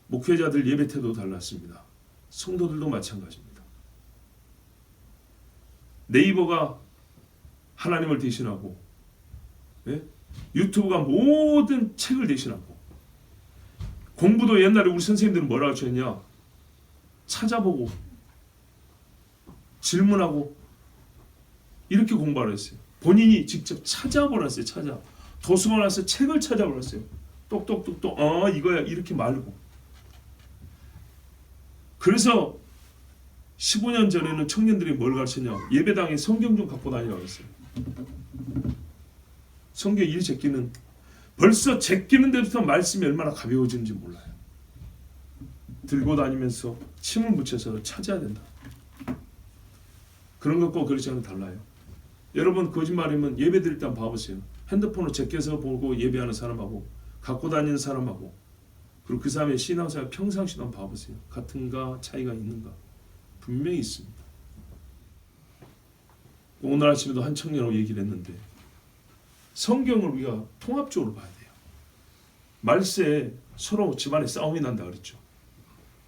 목회자들 예배 태도 달랐습니다. 성도들도 마찬가지입니다. 네이버가 하나님을 대신하고 유튜브가 모든 책을 대신하고 공부도 옛날에 우리 선생님들은 뭐라고 하셨냐? 찾아보고 질문하고 이렇게 공부를 했어요. 본인이 직접 찾아보았어요. 도서관에서 책을 찾아보았어요. 똑똑똑똑 이거야 이렇게 말고. 그래서 15년 전에는 청년들이 뭘 가르쳤냐, 예배당에 성경 좀 갖고 다니라고 했어요. 성경 이 제끼는, 벌써 제끼는 데부터 말씀이 얼마나 가벼워지는지 몰라요. 들고 다니면서 침을 묻혀서 찾아야 된다. 그런 것과 그렇지 않은 달라요. 여러분 거짓말이면 예배 드릴 때 한번 봐보세요. 핸드폰을 제껴서 보고 예배하는 사람하고 갖고 다니는 사람하고, 그리고 그 사람의 신앙생활 평상시도 한번 봐보세요. 같은가 차이가 있는가? 분명히 있습니다. 오늘 아침에도 한 청년하고 얘기를 했는데, 성경을 우리가 통합적으로 봐야 돼요. 말세에 서로 집안에 싸움이 난다 그랬죠.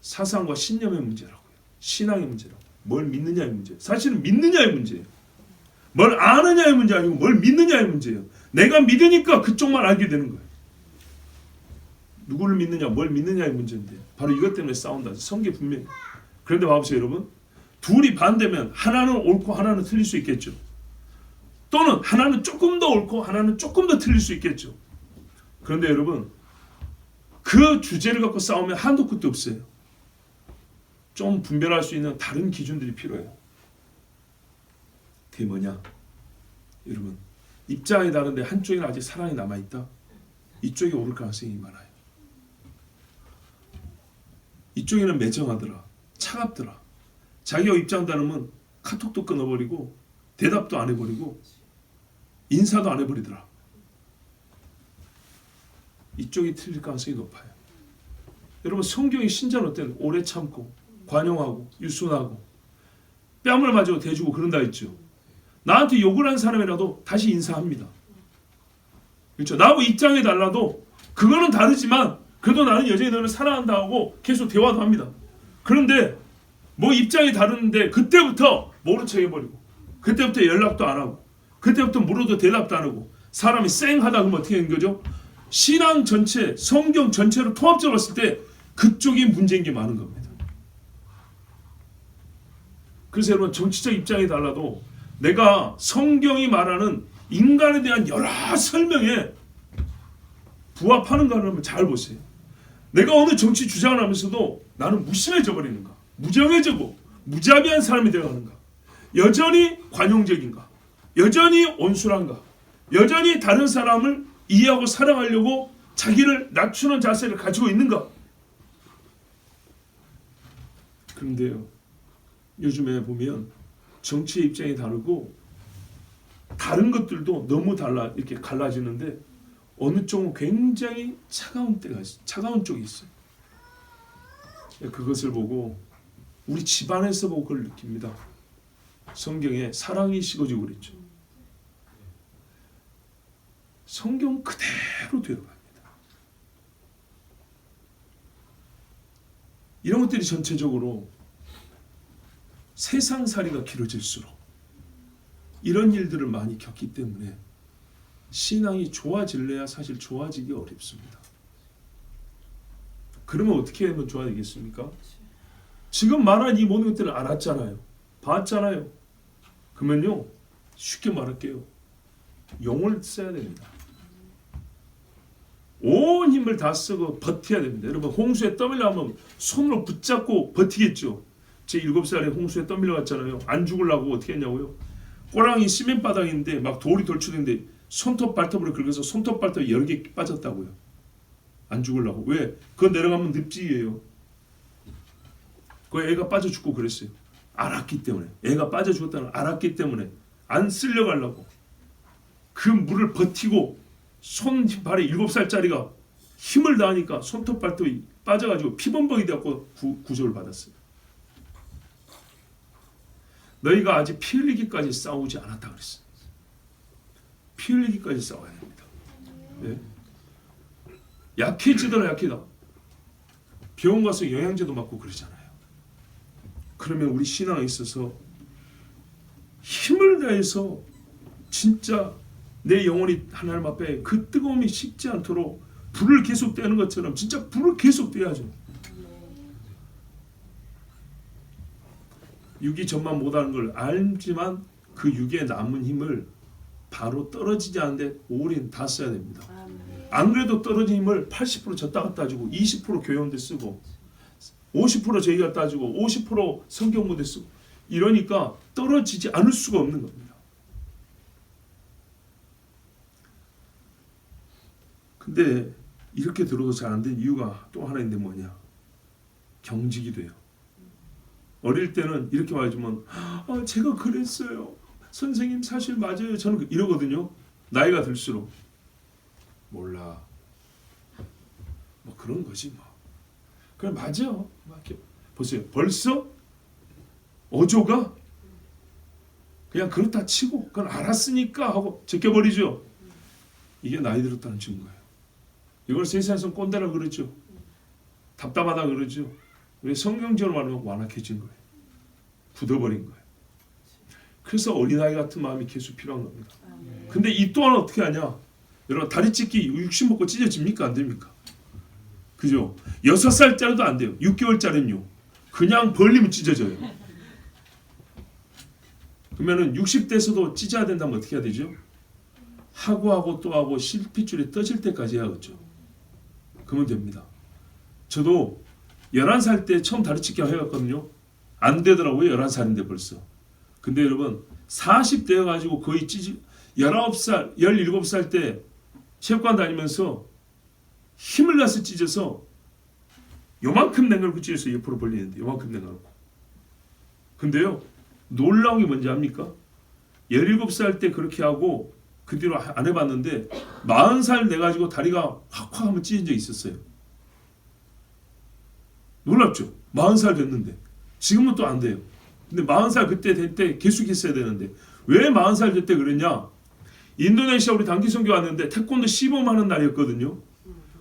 사상과 신념의 문제라고요. 신앙의 문제라고. 뭘 믿느냐의 문제. 사실은 믿느냐의 문제예요. 뭘 아느냐의 문제 아니고 뭘 믿느냐의 문제예요. 내가 믿으니까 그쪽만 알게 되는 거예요. 누구를 믿느냐, 뭘 믿느냐의 문제인데 바로 이것 때문에 싸운다. 성경 분명히. 그런데 봐보세요 여러분. 둘이 반대면 하나는 옳고 하나는 틀릴 수 있겠죠. 또는 하나는 조금 더 옳고 하나는 조금 더 틀릴 수 있겠죠. 그런데 여러분, 그 주제를 갖고 싸우면 한도 끝도 없어요. 좀 분별할 수 있는 다른 기준들이 필요해요. 그게 뭐냐? 여러분, 입장이 다른데 한쪽에는 아직 사랑이 남아있다. 이쪽이 오를 가능성이 많아요. 이쪽에는 매정하더라, 차갑더라. 자기가 입장 다르면 카톡도 끊어버리고 대답도 안 해버리고 인사도 안 해버리더라. 이쪽이 틀릴 가능성이 높아요. 여러분, 성경의 신자는 어때요? 오래 참고 관용하고 유순하고 뺨을 맞고 대주고 그런다 했죠. 나한테 욕을 한 사람이라도 다시 인사합니다. 그렇죠? 나하고 입장이 달라도 그거는 다르지만 그래도 나는 여전히 너를 사랑한다 하고 계속 대화도 합니다. 그런데 뭐 입장이 다른데 그때부터 모른 척 해버리고 그때부터 연락도 안 하고 그때부터 물어도 대답도 안 하고 사람이 쌩하다 그러면 어떻게 되는 거죠? 신앙 전체, 성경 전체로 통합적으로 봤을 때 그쪽이 문제인 게 많은 겁니다. 그래서 여러분, 정치적 입장이 달라도 내가 성경이 말하는 인간에 대한 여러 설명에 부합하는가를 한번 잘 보세요. 내가 어느 정치 주장을 하면서도 나는 무심해져 버리는가? 무정해지고 무자비한 사람이 되어가는가? 여전히 관용적인가? 여전히 온순한가? 여전히 다른 사람을 이해하고 사랑하려고 자기를 낮추는 자세를 가지고 있는가? 그런데요, 요즘에 보면 정치의 입장이 다르고 다른 것들도 너무 달라 이렇게 갈라지는데 어느 쪽은 굉장히 차가운 때가 있어요. 차가운 쪽이 있어요. 그것을 보고 우리 집안에서 보고 그걸 느낍니다. 성경에 사랑이 식어지고 그랬죠. 성경 그대로 되어갑니다. 이런 것들이 전체적으로 세상살이가 길어질수록 이런 일들을 많이 겪기 때문에 신앙이 좋아질래야 사실 좋아지기 어렵습니다. 그러면 어떻게 하면 좋아지겠습니까? 지금 말한 이 모든 것들을 알았잖아요. 봤잖아요. 그러면요, 쉽게 말할게요. 용을 써야 됩니다. 온 힘을 다 쓰고 버텨야 됩니다. 여러분, 홍수에 떠밀려면 손으로 붙잡고 버티겠죠. 제 7살에 홍수에 떠밀려갔잖아요. 안 죽으려고 어떻게 했냐고요. 꼬랑이 시멘 바닥인데 막 돌이 돌출인데 손톱 발톱으로 긁어서 손톱 발톱이 여러 개 빠졌다고요. 안 죽으려고. 왜? 그거 내려가면 늪지기예요. 그 애가 빠져 죽고 그랬어요. 알았기 때문에. 애가 빠져 죽었다는 걸 알았기 때문에 안 쓸려가려고 그 물을 버티고 손발에 7살짜리가 힘을 다하니까 손톱 발톱이 빠져가지고 피범벅이 되었고 구조를 받았어요. 너희가 아직 피 흘리기까지 싸우지 않았다 그랬어요. 피 흘리기까지 싸워야 됩니다. 네? 약해지더라 약해다. 병원 가서 영양제도 맞고 그러잖아요. 그러면 우리 신앙에 있어서 힘을 다해서 진짜 내 영혼이 하나님 앞에 그 뜨거움이 식지 않도록 불을 계속 떼는 것처럼 진짜 불을 계속 떼야죠. 육이 전만 못하는 걸 알지만 그 육에 남은 힘을 바로 떨어지지 않는데 오래 다 써야 됩니다. 안 그래도 떨어진 힘을 80% 졌다 갖다 주고 20% 교회원대 쓰고 50% 저희가 따지고 50% 성경문대 쓰고 이러니까 떨어지지 않을 수가 없는 겁니다. 근데 이렇게 들어도 잘 안 된 이유가 또 하나 있는데 뭐냐? 경직이 돼요. 어릴 때는 이렇게 말해주면 제가 그랬어요. 선생님 사실 맞아요. 저는 이러거든요. 나이가 들수록 몰라. 뭐 그런 거지 뭐. 그래 맞아. 보세요. 벌써 어조가 그냥 그렇다 치고 그건 알았으니까 하고 제껴버리죠. 이게 나이 들었다는 증거예요. 이걸 세상에서 꼰대라 그러죠. 답답하다 그러죠. 우리 성경적으로 말하면 완악해진 거예요. 굳어버린 거예요. 그래서 어린아이 같은 마음이 계속 필요한 겁니다. 근데 이 또한 어떻게 하냐? 여러분 다리 찢기 육신 먹고 찢어집니까? 안 됩니까? 그죠? 6살짜리도 안 돼요. 6개월짜리는요. 그냥 벌리면 찢어져요. 그러면은 60대에서도 찢어야 된다면 어떻게 해야 되죠? 하고 또 하고 실핏줄이 떠질 때까지 해야겠죠. 그러면 됩니다. 저도 11살 때 처음 다리 찢기 해봤거든요. 안 되더라고요. 11살인데 벌써. 근데 여러분 40대여 가지고 거의 19살, 17살 때 체육관 다니면서 힘을 나서 찢어서 요만큼 된 걸 찢어서 옆으로 벌리는데 요만큼 된 걸. 근데요. 놀라운 게 뭔지 압니까? 17살 때 그렇게 하고 그 뒤로 안 해봤는데 40살 돼가지고 다리가 확 하면 찢은 적이 있었어요. 놀랍죠? 40살 됐는데 지금은 또 안 돼요. 근데 40살 그때 될 때 계속했어야 되는데 왜 40살 될 때 그랬냐? 인도네시아 우리 단기 선교 왔는데 태권도 시범하는 날이었거든요.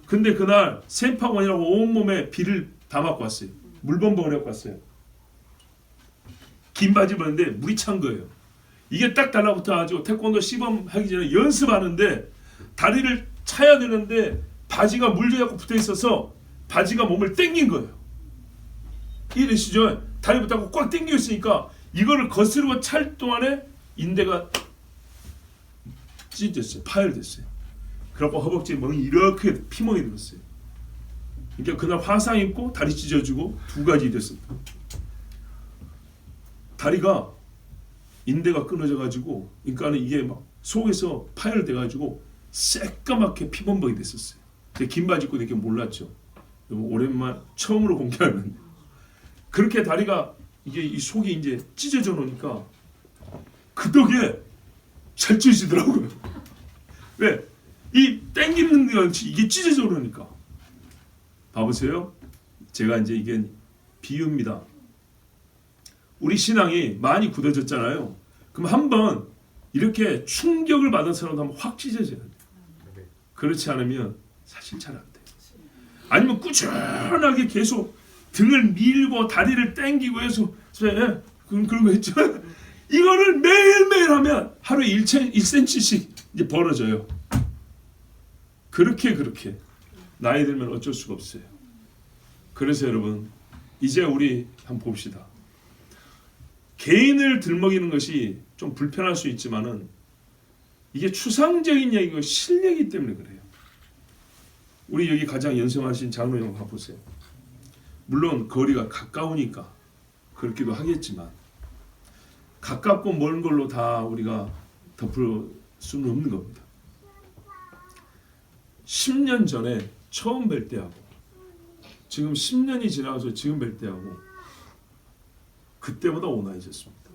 근데 그날 샘파원이라고 온몸에 비를 다 맞고 왔어요. 물범벅을 해갖고 왔어요. 긴 바지 입었는데 물이 찬 거예요. 이게 딱 달라붙어가지고 태권도 시범하기 전에 연습하는데 다리를 차야 되는데 바지가 물려갖고 붙어있어서 바지가 몸을 땡긴 거예요. 이해되시죠? 다리 붙잡고 꽉 땡겨 있으니까 이거를 거스르고 찰 동안에 인대가 찢어졌어요. 파열됐어요. 그래갖고 허벅지에 멍이 이렇게 피멍이 들었어요. 그러니까 그날 화상 입고 다리 찢어지고 두 가지 됐어요. 다리가 인대가 끊어져가지고 그러니까 이게 막 속에서 파열돼가지고 새까맣게 피범벅이 됐었어요. 제가 긴 바지 입고 이렇게 몰랐죠. 오랜만 처음으로 공개하는 그렇게 다리가 이게 이 속이 이제 찢어져 놓으니까 그 덕에 잘 찢어지더라고요. 왜? 이 땡기는 게 이게 찢어져 놓으니까. 봐보세요. 제가 이제 이게 비유입니다. 우리 신앙이 많이 굳어졌잖아요. 그럼 한번 이렇게 충격을 받은 사람도 한번 확 찢어져야 돼요. 그렇지 않으면 사실 잘 안 돼요. 아니면 꾸준하게 계속 등을 밀고 다리를 당기고 해서 그런 거 했죠. 이거를 매일매일 하면 하루에 1cm씩 이제 벌어져요. 그렇게 나이 들면 어쩔 수가 없어요. 그래서 여러분 이제 우리 한번 봅시다. 개인을 들먹이는 것이 좀 불편할 수 있지만은 이게 추상적인 얘기고 실력이기 때문에 그래요. 우리 여기 가장 연sem하신 장로님 한번 가보세요. 물론 거리가 가까우니까 그렇기도 하겠지만 가깝고 먼 걸로 다 우리가 덮을 수는 없는 겁니다. 10년 전에 처음 뵐 때하고 지금 10년이 지나서 지금 뵐 때하고 그때보다 온화해졌습니다.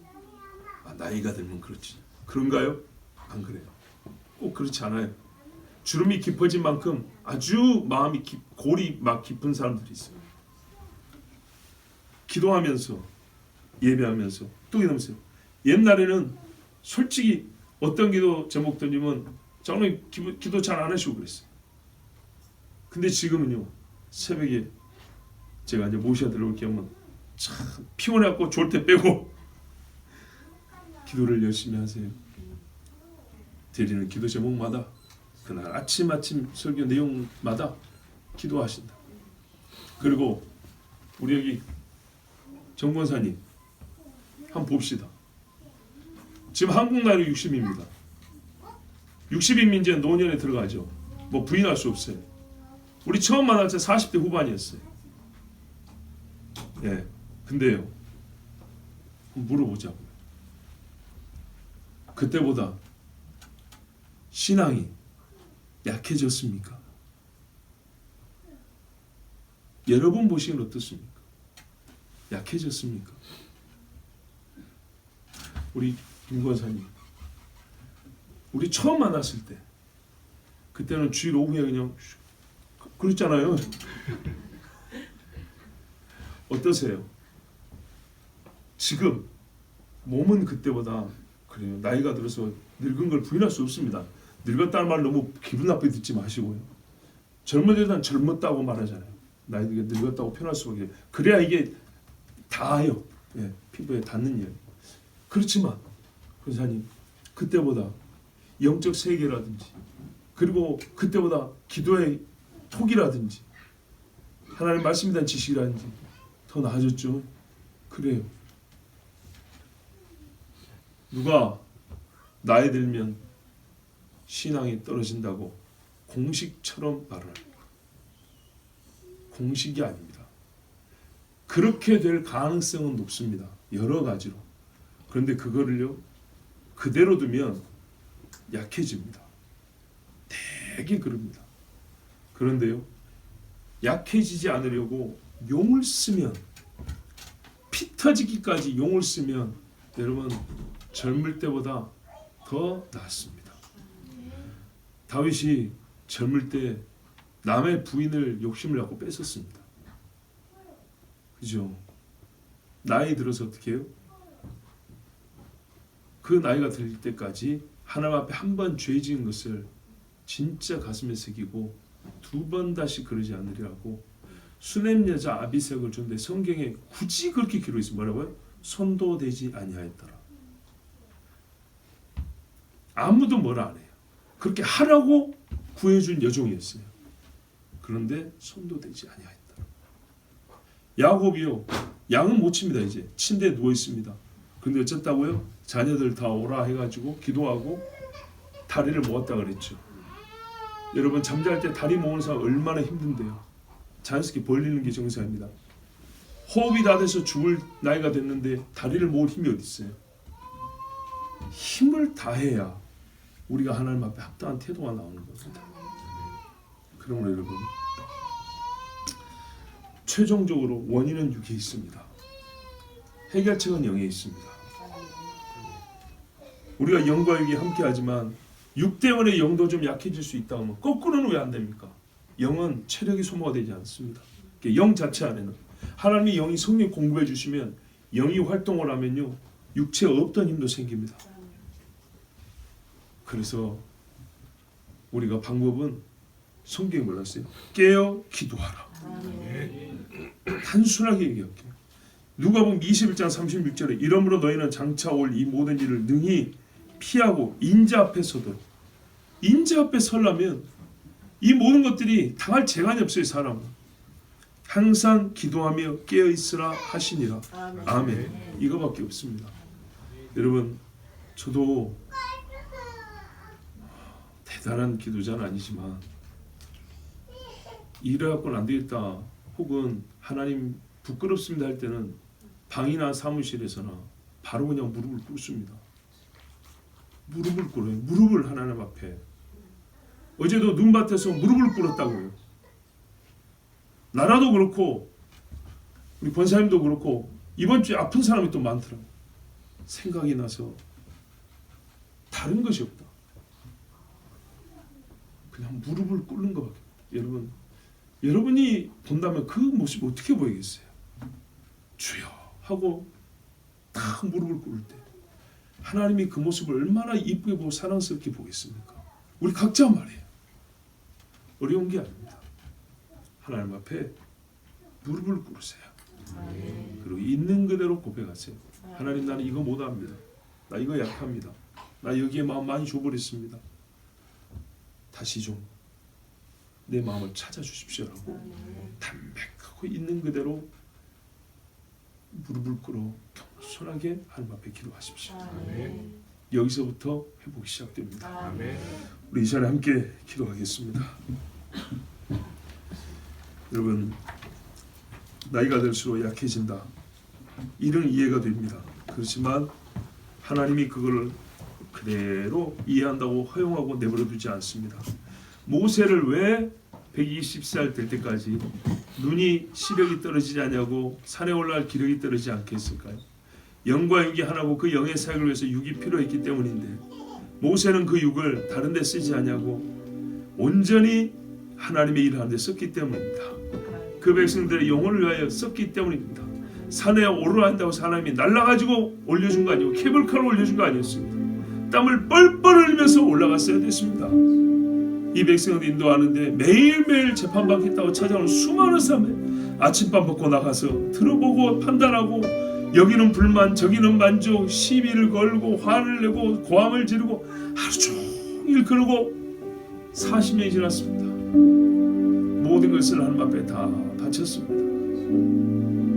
나이가 들면 그렇지. 그런가요? 안 그래요. 꼭 그렇지 않아요. 주름이 깊어진 만큼 아주 마음이 골이 막 깊은 사람들이 있어요. 기도하면서 예배하면서 또 기도하면서 옛날에는 솔직히 어떤 기도 제목 던지면 저는 기도 잘 안 하시고 그랬어요. 근데 지금은요 새벽에 제가 이제 모셔 들어올게 하면 참 피곤해갖고 졸 때 빼고 기도를 열심히 하세요. 드리는 기도 제목마다 그날 아침 설교 내용마다 기도하신다. 그리고 우리 여기 정 권사님 한번 봅시다. 지금 한국 나이로 60입니다. 60이면 이제 노년에 들어가죠. 뭐 부인할 수 없어요. 우리 처음 만날 때 40대 후반이었어요. 예. 근데요, 물어보자고요. 그때보다 신앙이 약해졌습니까? 여러분 보시기엔 어떻습니까? 약해졌습니까? 우리 김 권사님, 우리 처음 만났을 때 그때는 주일 오후에 그냥 그랬잖아요. 어떠세요? 지금 몸은 그때보다 그래요. 나이가 들어서 늙은 걸 부인할 수 없습니다. 늙었다는 말 너무 기분 나쁘게 듣지 마시고요. 젊어지다 젊었다고 말하잖아요. 나이 들게 늙었다고 표현할 수밖에. 그래야 이게 닿아요. 예, 피부에 닿는 일. 그렇지만 권사님, 그때보다 영적 세계라든지 그리고 그때보다 기도의 톡이라든지 하나님 말씀에 대한 지식이라든지 더 나아졌죠. 그래요. 누가 나이 들면 신앙이 떨어진다고 공식처럼 말을 합니다. 공식이 아닙니다. 그렇게 될 가능성은 높습니다. 여러 가지로. 그런데 그거를요, 그대로 두면 약해집니다. 되게 그럽니다. 그런데요, 약해지지 않으려고 용을 쓰면, 피 터지기까지 용을 쓰면 여러분 젊을 때보다 더 낫습니다. 다윗이 젊을 때 남의 부인을 욕심을 갖고 뺏었습니다. 그죠? 나이 들어서 어떻게 해요? 그 나이가 들 때까지 하나님 앞에 한 번 죄 지은 것을 진짜 가슴에 새기고 두 번 다시 그러지 않으리라고 수냄 여자 아비색을 줬는데 성경에 굳이 그렇게 기록해 있어요. 뭐라고요? 손도 대지 아니하였더라. 아무도 뭐라 안 해요. 그렇게 하라고 구해준 여종이었어요. 그런데 손도 대지 아니하였더라. 야곱이요, 양은 못 칩니다. 이제 침대에 누워 있습니다. 근데 어쨌다고요? 자녀들 다 오라 해가지고 기도하고 다리를 모았다 그랬죠. 여러분 잠잘 때 다리 모으는 사람 얼마나 힘든데요. 자연스럽게 벌리는 게 정상입니다. 호흡이 다 돼서 죽을 나이가 됐는데 다리를 모을 힘이 어디 있어요? 힘을 다해야 우리가 하나님 앞에 합당한 태도가 나오는 겁니다. 그러므로 여러분, 최종적으로 원인은 육에 있습니다. 해결책은 영에 있습니다. 우리가 영과 육이 함께하지만 육 때문에 영도 좀 약해질 수 있다 하면 거꾸로는 왜 안 됩니까? 영은 체력이 소모가 되지 않습니다. 영 자체 안에는 하나님이 영이 성령 공급해 주시면 영이 활동을 하면요, 육체에 없던 힘도 생깁니다. 그래서 우리가 방법은 성경에 몰랐어요. 깨어 기도하라. 단순하게 얘기할게요. 누가복음 21장 36절에 이러므로 너희는 장차 올 이 모든 일을 능히 피하고 인자 앞에 서도록. 인자 앞에 서려면 이 모든 것들이 당할 재간이 없어요. 사람은 항상 기도하며 깨어 있으라 하시니라. 아멘. 이거밖에 없습니다. 여러분, 저도 대단한 기도자는 아니지만 이래갖고는 안 되겠다, 혹은 하나님 부끄럽습니다 할 때는 방이나 사무실에서나 바로 그냥 무릎을 꿇습니다. 무릎을 꿇어요. 무릎을 하나님 앞에. 어제도 눈밭에서 무릎을 꿇었다고요. 나라도 그렇고 우리 권사님도 그렇고 이번 주에 아픈 사람이 또 많더라고요. 생각이 나서 다른 것이 없다. 그냥 무릎을 꿇는 것밖에. 여러분, 여러분이 본다면 그 모습이 어떻게 보이겠어요? 주여 하고 딱 무릎을 꿇을 때 하나님이 그 모습을 얼마나 이쁘게 보고 사랑스럽게 보겠습니까? 우리 각자 말이에요. 어려운 게 아닙니다. 하나님 앞에 무릎을 꿇으세요. 그리고 있는 그대로 고백하세요. 하나님, 나는 이거 못합니다. 나 이거 약합니다. 나 여기에 마음 많이 줘버렸습니다. 다시 좀 내 마음을 찾아주십시오라고 담백하고 있는 그대로 무릎을 꿇어 겸손하게 하나님 앞에 기도하십시오. 아멘. 여기서부터 회복이 시작됩니다. 아멘. 우리 이 시간에 함께 기도하겠습니다. 여러분, 나이가 들수록 약해진다. 이런 이해가 됩니다. 그렇지만 하나님이 그걸 그대로 이해한다고 허용하고 내버려 두지 않습니다. 모세를 왜 120살 될 때까지 눈이 시력이 떨어지지 않냐고 산에 올라갈 기력이 떨어지지 않게 했을까요? 영과 육이 하나고 그 영의 사역을 위해서 육이 필요했기 때문인데 모세는 그 육을 다른 데 쓰지 않냐고 온전히 하나님의 일을 하는데 썼기 때문입니다. 그 백성들의 영혼을 위하여 썼기 때문입니다. 산에 오르라 한다고 하나님이 날라가지고 올려준 거 아니고 케이블카로 올려준 거 아니었습니다. 땀을 뻘뻘 흘리면서 올라갔어야 됐습니다. 이 백성을 인도하는데 매일매일 재판받겠다고 찾아오는 수많은 사람들 아침밥 먹고 나가서 들어보고 판단하고 여기는 불만 저기는 만족 시비를 걸고 화를 내고 고함을 지르고 하루 종일 그러고 40년이 지났습니다. 모든 것을 하나님 앞에 다 바쳤습니다.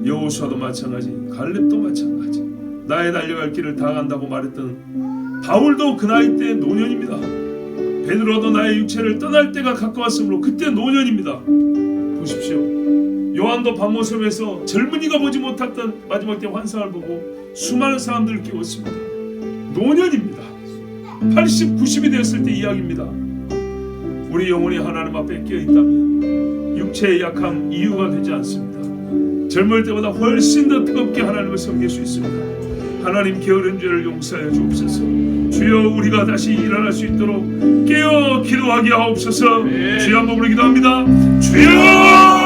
여호수아도 마찬가지, 갈렙도 마찬가지, 나의 달려갈 길을 다 간다고 말했던 바울도 그 나이 때 노년입니다. 베드로도 나의 육체를 떠날 때가 가까웠으므로 그때 노년입니다. 보십시오. 요한도 밤모섬에서 젊은이가 보지 못했던 마지막 때 환상을 보고 수많은 사람들을 깨웠습니다. 노년입니다. 80, 90이 되었을 때 이야기입니다. 우리 영혼이 하나님 앞에 깨어있다면 육체의 약함 이유가 되지 않습니다. 젊을 때보다 훨씬 더 뜨겁게 하나님을 섬길 수 있습니다. 하나님 게으른 죄를 용서하여 주옵소서. 주여 우리가 다시 일어날 수 있도록 깨어 기도하게 하옵소서. 주여 한번 부르기도 합니다. 주여